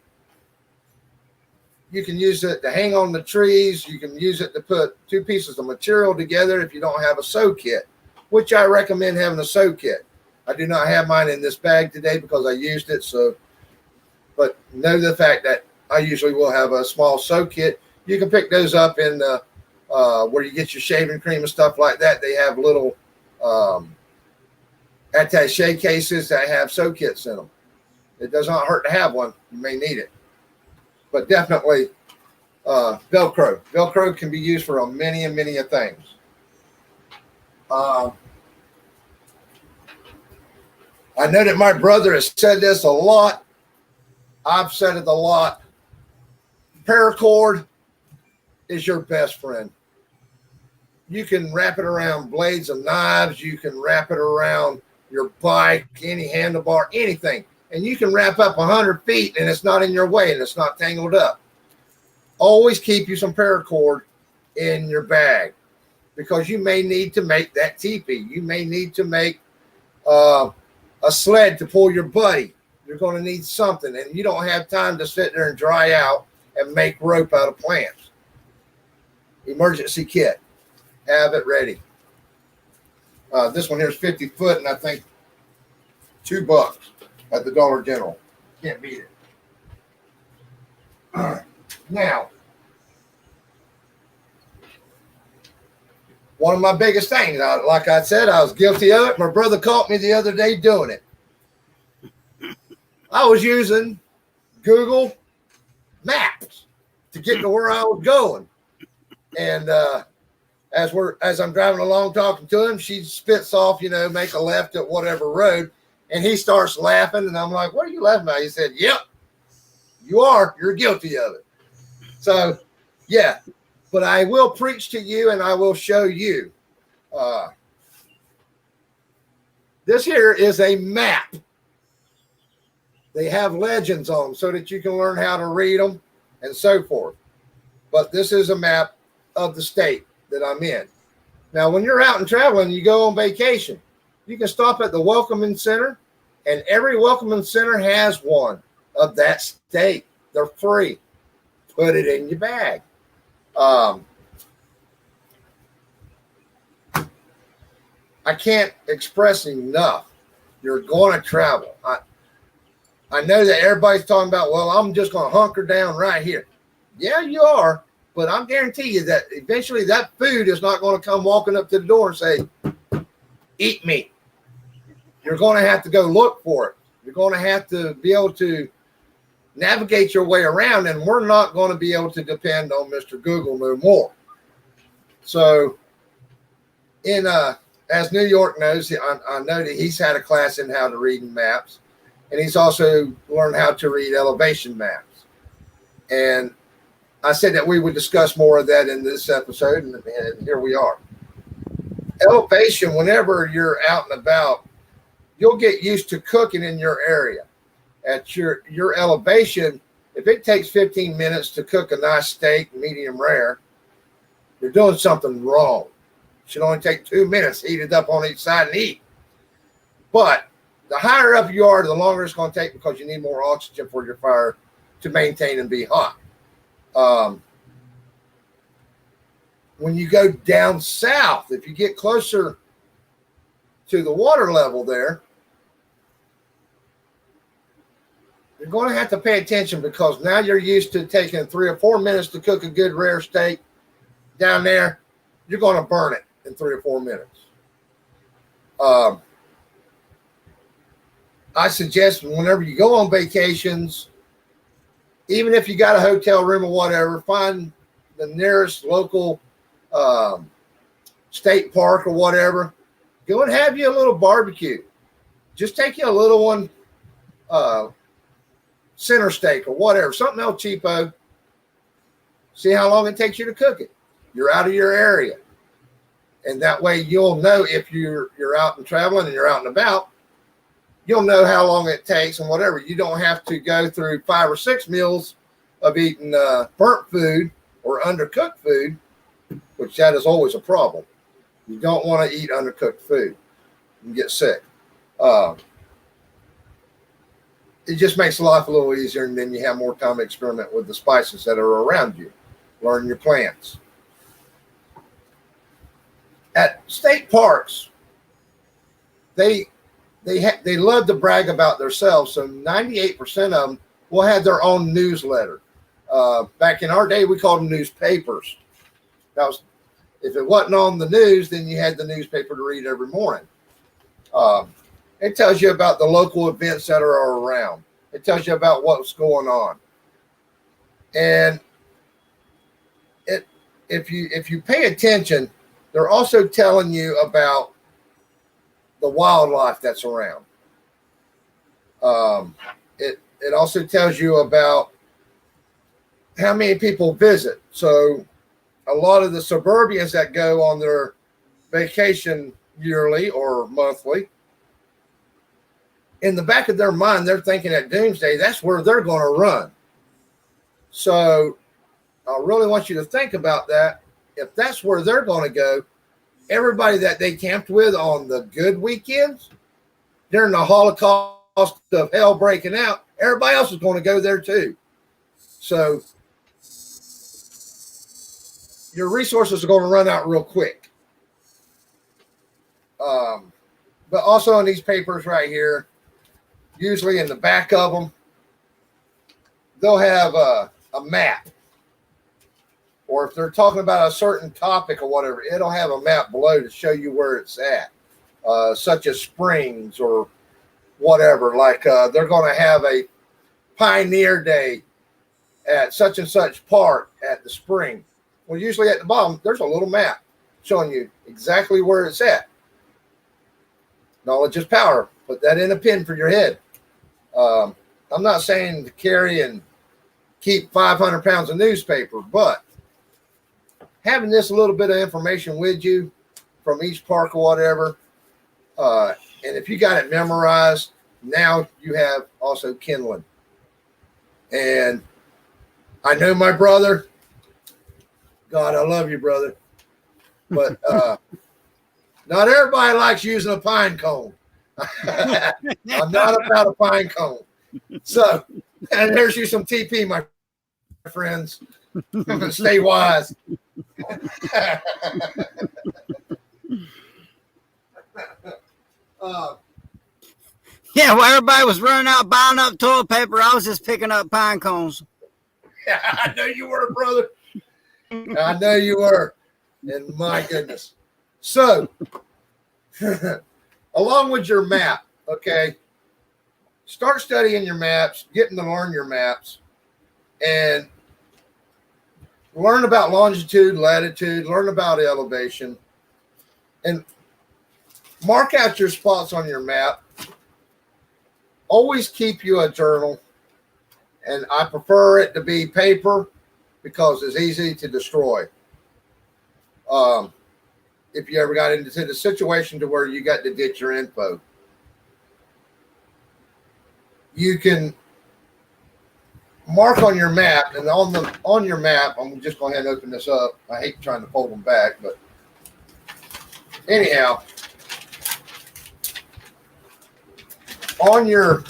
you can use it to hang on the trees. You can use it to put 2 pieces of material together if you don't have a sew kit, which I recommend having a sew kit. I do not have mine in this bag today because I used it. So, but know the fact that I usually will have a small sew kit. You can pick those up in where you get your shaving cream and stuff like that. They have little attache cases that have sew kits in them. It does not hurt to have one. You may need it. But definitely Velcro. Velcro can be used for many and many things. I know that my brother has said this a lot. I've said it a lot. Paracord is your best friend. You can wrap it around blades of knives. You can wrap it around your bike, any handlebar, anything. And you can wrap up 100 feet and it's not in your way and it's not tangled up. Always keep you some paracord in your bag because you may need to make that teepee. You may need to make a sled to pull your buddy. You're going to need something, and you don't have time to sit there and dry out and make rope out of plants. Emergency kit. Have it ready. This one here is 50 foot, and I think $2 at the Dollar General. Can't beat it. All right. Now, one of my biggest things, like I said, I was guilty of it. My brother caught me the other day doing it. I was using Google Maps to get to where I was going. And as I'm driving along talking to him, she spits off, make a left at whatever road. And he starts laughing. And I'm like, what are you laughing at? He said, yep, you are. You're guilty of it. So, yeah. But I will preach to you and I will show you. This here is a map. They have legends on them so that you can learn how to read them and so forth. But this is a map of the state that I'm in. Now, when you're out and traveling, you go on vacation, you can stop at the Welcoming Center, and every Welcoming Center has one of that state. They're free. Put it in your bag. I can't express enough. You're going to travel. I know that everybody's talking about, well, I'm just going to hunker down right here. Yeah, you are. But I guarantee you that eventually that food is not going to come walking up to the door and say, eat me. You're going to have to go look for it. You're going to have to be able to navigate your way around, and we're not going to be able to depend on Mr. Google no more. So, as New York knows, I know that he's had a class in how to read maps, and he's also learned how to read elevation maps. And I said that we would discuss more of that in this episode, and here we are. Elevation, whenever you're out and about, you'll get used to cooking in your area. At your elevation, if it takes 15 minutes to cook a nice steak, medium rare, you're doing something wrong. It should only take 2 minutes, heat it up on each side and eat. But the higher up you are, the longer it's going to take because you need more oxygen for your fire to maintain and be hot. When you go down south, if you get closer to the water level there, you're going to have to pay attention because now you're used to taking 3 or 4 minutes to cook a good rare steak. Down there, you're going to burn it in 3 or 4 minutes. I suggest whenever you go on vacations, even if you got a hotel room or whatever, find the nearest local state park or whatever. Go and have you a little barbecue. Just take you a little one, center steak or whatever, something else cheapo. See how long it takes you to cook it. You're out of your area. And that way you'll know if you're out and traveling and you're out and about, you'll know how long it takes and whatever. You don't have to go through 5 or 6 meals of eating burnt food or undercooked food, which that is always a problem. You don't want to eat undercooked food. You can get sick. It just makes life a little easier, and then you have more time to experiment with the spices that are around you. Learn your plants. At state parks, they love to brag about themselves. So 98% of them will have their own newsletter. Back in our day, we called them newspapers. That was, if it wasn't on the news, then you had the newspaper to read every morning. It tells you about the local events that are around. It tells you about what's going on. And if you pay attention, they're also telling you about the wildlife that's around. It also tells you about how many people visit. So a lot of the suburbians that go on their vacation yearly or monthly, in the back of their mind, they're thinking at doomsday, that's where they're going to run. So I really want you to think about that. If that's where they're going to go, everybody that they camped with on the good weekends during the Holocaust of hell breaking out, everybody else is going to go there too. So your resources are going to run out real quick. But also in these papers right here, usually in the back of them, they'll have a map. Or if they're talking about a certain topic or whatever, it'll have a map below to show you where it's at, such as springs or whatever. Like they're going to have a Pioneer Day at such and such park at the spring. Well, usually at the bottom, there's a little map showing you exactly where it's at. Knowledge is power. Put that in a pin for your head. I'm not saying to carry and keep 500 pounds of newspaper, but having this little bit of information with you from each park or whatever, and if you got it memorized, now you have also kindling. And I know my brother, God, I love you, brother, but not everybody likes using a pine cone. I'm not about a pine cone. So, and there's you some TP, my friends. Stay wise. Yeah, well, everybody was running out buying up toilet paper. I was just picking up pine cones. Yeah, I know you were, brother. I know you were. And my goodness. So, along with your map, okay, start studying your maps, getting to learn your maps, and learn about longitude, latitude, learn about elevation, and mark out your spots on your map. Always keep you a journal, and I prefer it to be paper because it's easy to destroy. If you ever got into the situation to where you got to ditch your info, you can mark on your map, and on your map, I'm just going ahead and open this up. I hate trying to fold them back, but anyhow, on your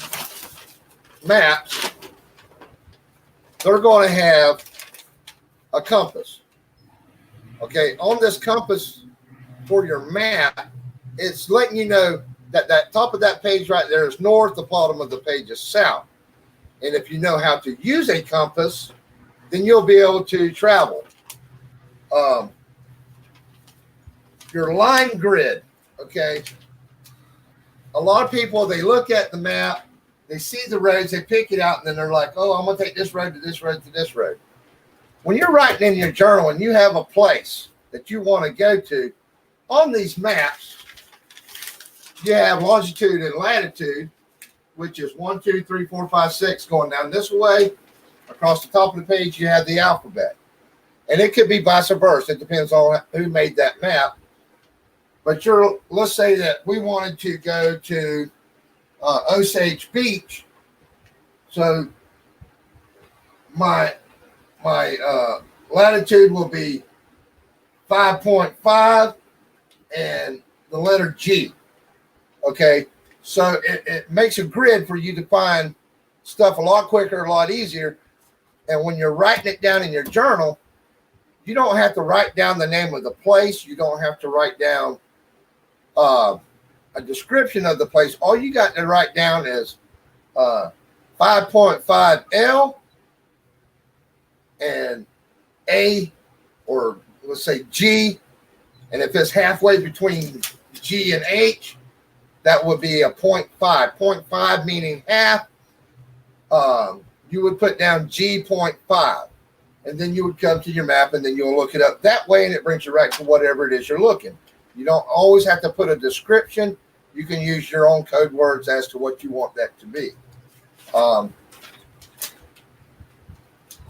maps, they're going to have a compass. Okay, on this compass for your map, it's letting you know that that top of that page right there is north, the bottom of the page is south. And if you know how to use a compass, then you'll be able to travel. Your line grid, okay? A lot of people, they look at the map, they see the roads, they pick it out, and then they're like, oh, I'm going to take this road to this road to this road. When you're writing in your journal and you have a place that you want to go to, on these maps, you have longitude and latitude, which is 1, 2, 3, 4, 5, 6 going down this way. Across the top of the page, you have the alphabet. And it could be vice versa. It depends on who made that map. But let's say that we wanted to go to Osage Beach. So my latitude will be 5.5 and the letter G. Okay, so it makes a grid for you to find stuff a lot quicker, a lot easier. And when you're writing it down in your journal, you don't have to write down the name of the place. You don't have to write down a description of the place. All you got to write down is 5.5 L and A, or let's say G. And if it's halfway between G and H, that would be a 0.5. 0.5 meaning half. You would put down G.5. And then you would come to your map and then you'll look it up that way, and it brings you right to whatever it is you're looking. You don't always have to put a description. You can use your own code words as to what you want that to be. A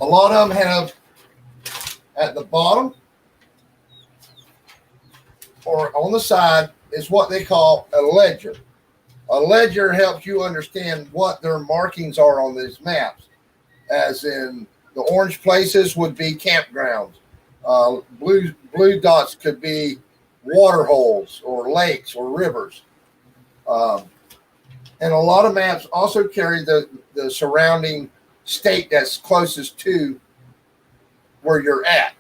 lot of them have at the bottom or on the side is what they call a ledger. A ledger helps you understand what their markings are on these maps, as in the orange places would be campgrounds. Blue dots could be water holes or lakes or rivers. And a lot of maps also carry the surrounding state that's closest to where you're at.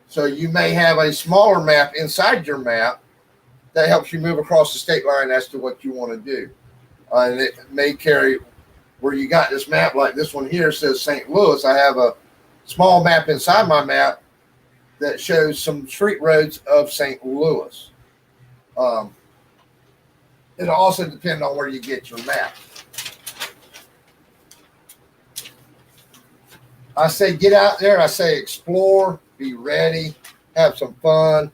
So you may have a smaller map inside your map that helps you move across the state line as to what you want to do. And it may carry where you got this map, like this one here says St. Louis. I have a small map inside my map that shows some street roads of St. Louis. It'll also depend on where you get your map. I say get out there. I say explore, be ready, have some fun.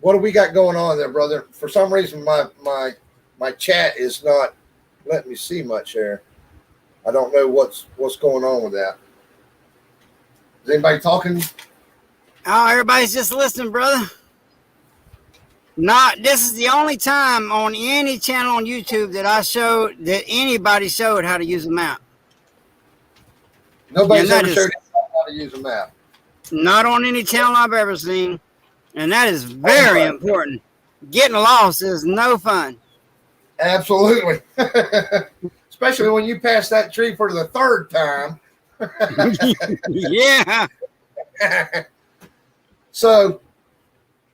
What do we got going on there, brother? For some reason, my chat is not letting me see much here. I don't know what's going on with that. Is anybody talking? Oh, everybody's just listening, brother. This is the only time on any channel on YouTube that anybody showed how to use a map. Nobody's ever showed how to use a map. Not on any channel I've ever seen. And that is very important. Getting lost is no fun. Absolutely. Especially when you pass that tree for the third time. Yeah. So,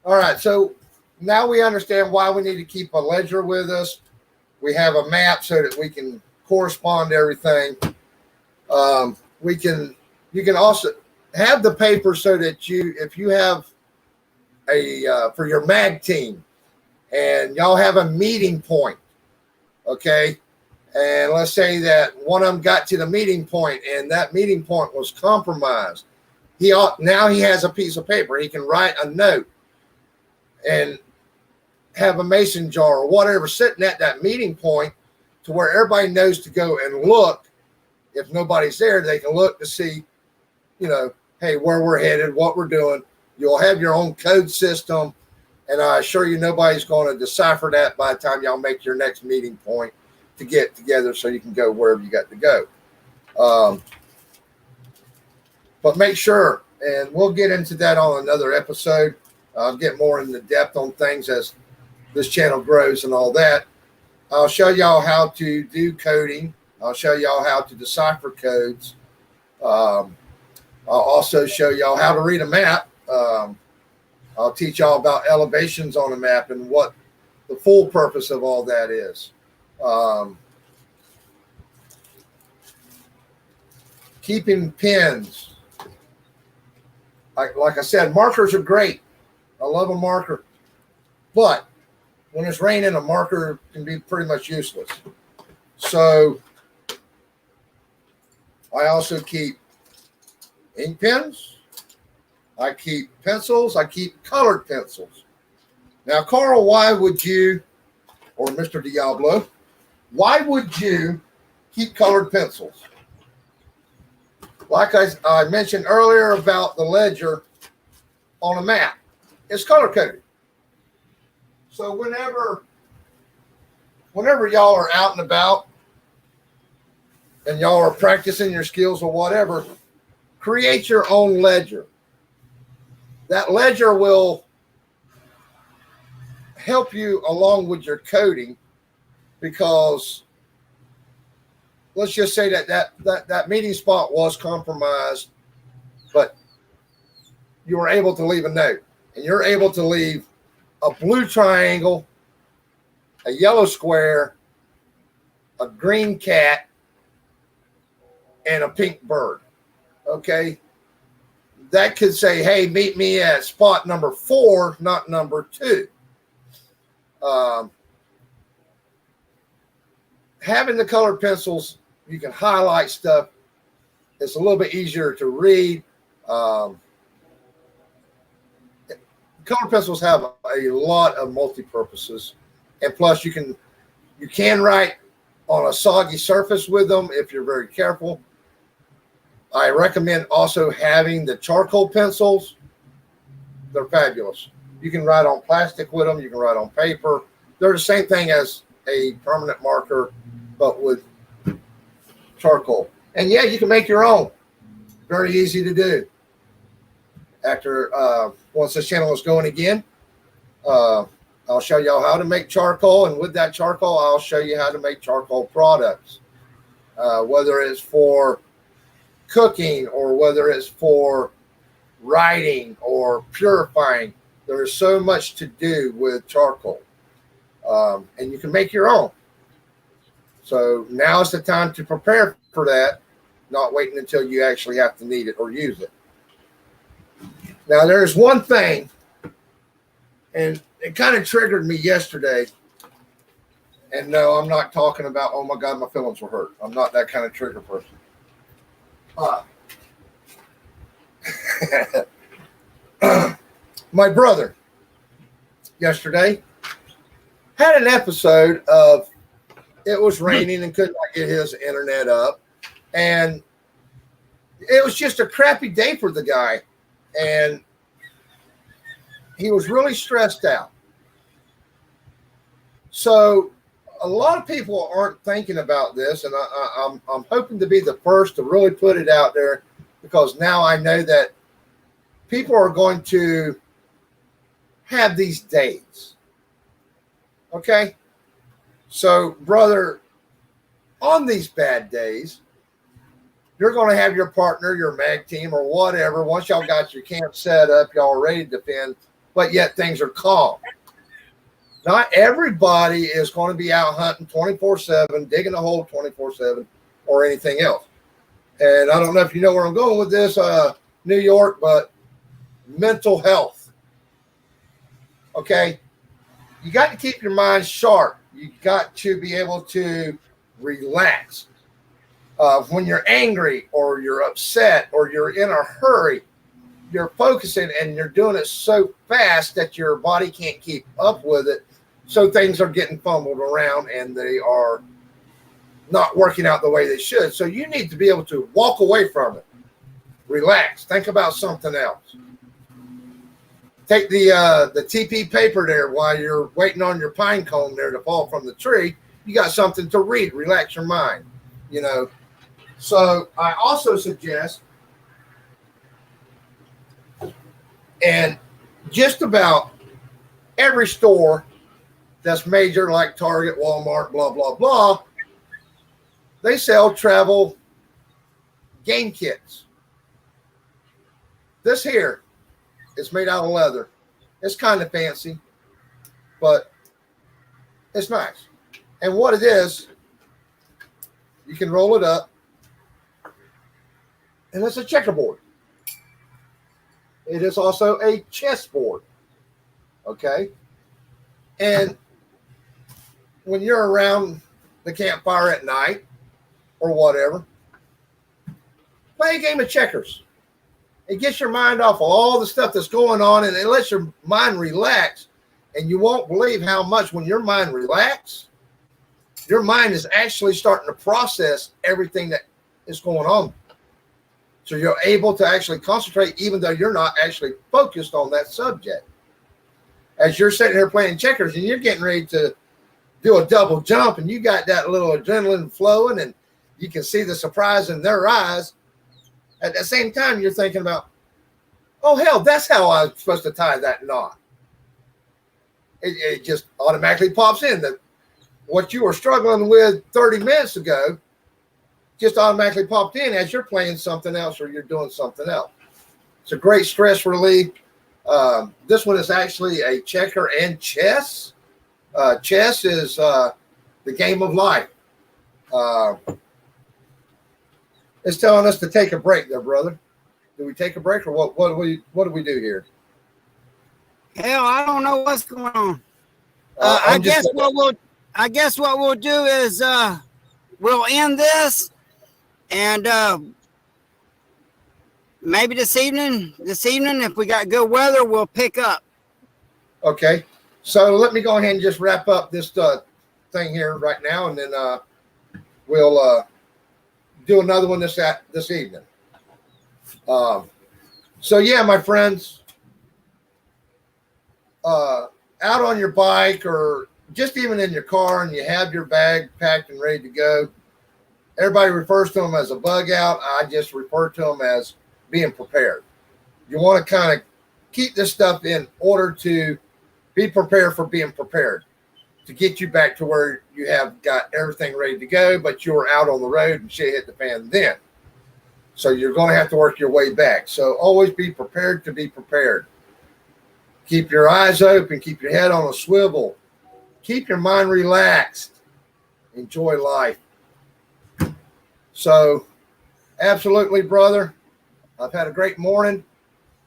all right. So now we understand why we need to keep a ledger with us. We have a map so that we can correspond to everything. You can also have the paper so that if you have for your mag team and y'all have a meeting point, okay, and let's say that one of them got to the meeting point and that meeting point was compromised, now he has a piece of paper. He can write a note and have a mason jar or whatever sitting at that meeting point to where everybody knows to go and look. If nobody's there, they can look to see, hey, where we're headed, what we're doing. You'll have your own code system, and I assure you nobody's going to decipher that by the time y'all make your next meeting point to get together so you can go wherever you got to go. But make sure, and we'll get into that on another episode. I'll get more into depth on things as this channel grows and all that. I'll show y'all how to do coding. I'll show y'all how to decipher codes. I'll also show y'all how to read a map. I'll teach y'all about elevations on a map and what the full purpose of all that is. Keeping pins. Like I said, markers are great. I love a marker. But when it's raining, a marker can be pretty much useless. So I also keep ink pens. I keep pencils. I keep colored pencils. Now, Carl, why would you, or Mr. Diablo, why would you keep colored pencils? Like I mentioned earlier about the ledger on a map, it's color coded. So whenever y'all are out and about and y'all are practicing your skills or whatever, create your own ledger. That ledger will help you along with your coding, because let's just say that meeting spot was compromised, but you were able to leave a note, and you're able to leave a blue triangle, a yellow square, a green cat, and a pink bird. Okay. That could say, hey, meet me at spot number 4, not number 2. Having the colored pencils, you can highlight stuff. It's a little bit easier to read. Colored pencils have a lot of multi-purposes. And plus, you can write on a soggy surface with them if you're very careful. I recommend also having the charcoal pencils. they're fabulous. You can write on plastic with them. You can write on paper. They're the same thing as a permanent marker, but with charcoal. And yeah, you can make your own. Very easy to do. After once this channel is going again, I'll show y'all how to make charcoal, and with that charcoal, I'll show you how to make charcoal products, whether it's for cooking or whether it's for writing or purifying. There is so much to do with charcoal, and you can make your own. So now is the time to prepare for that, not waiting until you actually have to need it or use it. Now, there's one thing, and it kind of triggered me yesterday. And no, I'm not talking about, oh my God, my feelings were hurt. I'm not that kind of trigger person. My brother yesterday had an episode of, it was raining and could not get his internet up. And it was just a crappy day for the guy. And he was really stressed out. So a lot of people aren't thinking about this, and I'm hoping to be the first to really put it out there, because now I know that people are going to have these days. Okay? So, brother, on these bad days, you're going to have your partner, your mag team, or whatever. Once y'all got your camp set up, y'all ready to defend, but yet things are calm. Not everybody is going to be out hunting 24/7, digging a hole 24/7, or anything else. And I don't know if you know where I'm going with this, New York, but mental health. Okay? You got to keep your mind sharp. You got to be able to relax. When you're angry or you're upset or you're in a hurry, you're focusing and you're doing it so fast that your body can't keep up with it. So things are getting fumbled around and they are not working out the way they should. So you need to be able to walk away from it. Relax. Think about something else. Take the TP paper there while you're waiting on your pine cone there to fall from the tree. You got something to read. Relax your mind. You know. So I also suggest, and just about every store that's major, like Target, Walmart, blah, blah, blah, they sell travel game kits. This here is made out of leather. It's kind of fancy, but it's nice. And what it is, you can roll it up, and it's a checkerboard. It is also a chessboard. Okay? And when you're around the campfire at night or whatever, play a game of checkers. It gets your mind off of all the stuff that's going on, and it lets your mind relax. And you won't believe how much, when your mind relaxes, your mind is actually starting to process everything that is going on. So you're able to actually concentrate, even though you're not actually focused on that subject. As you're sitting here playing checkers and you're getting ready to do a double jump, and you got that little adrenaline flowing, and you can see the surprise in their eyes. At the same time, you're thinking about, oh, hell, that's how I was supposed to tie that knot. It just automatically pops in that what you were struggling with 30 minutes ago just automatically popped in as you're playing something else or you're doing something else. It's a great stress relief. This one is actually a checker and chess. Chess is the game of life. It's telling us to take a break there, brother. Do we take a break, or what do we do here? Hell, I don't know what's going on. I guess what we'll do is we'll end this, and maybe this evening, if we got good weather, we'll pick up. Okay. So let me go ahead and just wrap up this thing here right now, and then we'll do another one this evening. So yeah, my friends, out on your bike or just even in your car and you have your bag packed and ready to go, everybody refers to them as a bug out. I just refer to them as being prepared. You want to kind of keep this stuff in order to be prepared for being prepared, to get you back to where you have got everything ready to go, but you're out on the road and shit hit the fan then. So you're going to have to work your way back. So always be prepared to be prepared. Keep your eyes open. Keep your head on a swivel. Keep your mind relaxed. Enjoy life. So, absolutely, brother. I've had a great morning.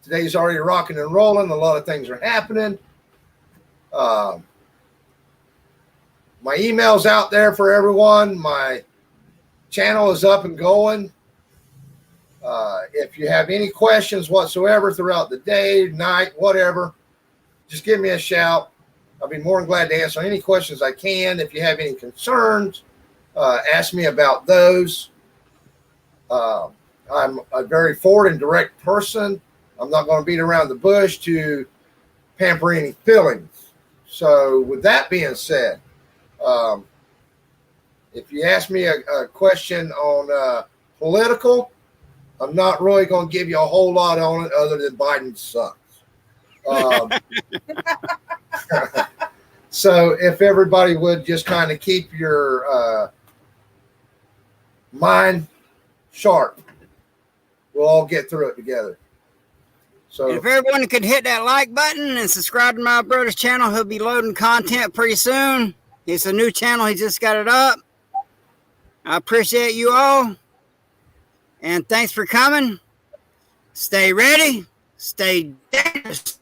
Today's already rocking and rolling. A lot of things are happening. My email's out there for everyone. My channel is up and going. If you have any questions whatsoever throughout the day, night, whatever, just give me a shout. I'll be more than glad to answer any questions I can. If you have any concerns, ask me about those. I'm a very forward and direct person. I'm not going to beat around the bush to pamper any feelings. So with that being said, if you ask me a question on political, I'm not really going to give you a whole lot on it other than Biden sucks. So if everybody would just kind of keep your mind sharp, we'll all get through it together. So And if everyone could hit that like button and subscribe to my brother's channel, he'll be loading content pretty soon. It's a new channel. He just got it up. I appreciate you all. And thanks for coming. Stay ready. Stay dangerous.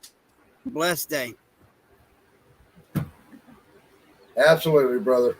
Blessed day. absolutely, brother.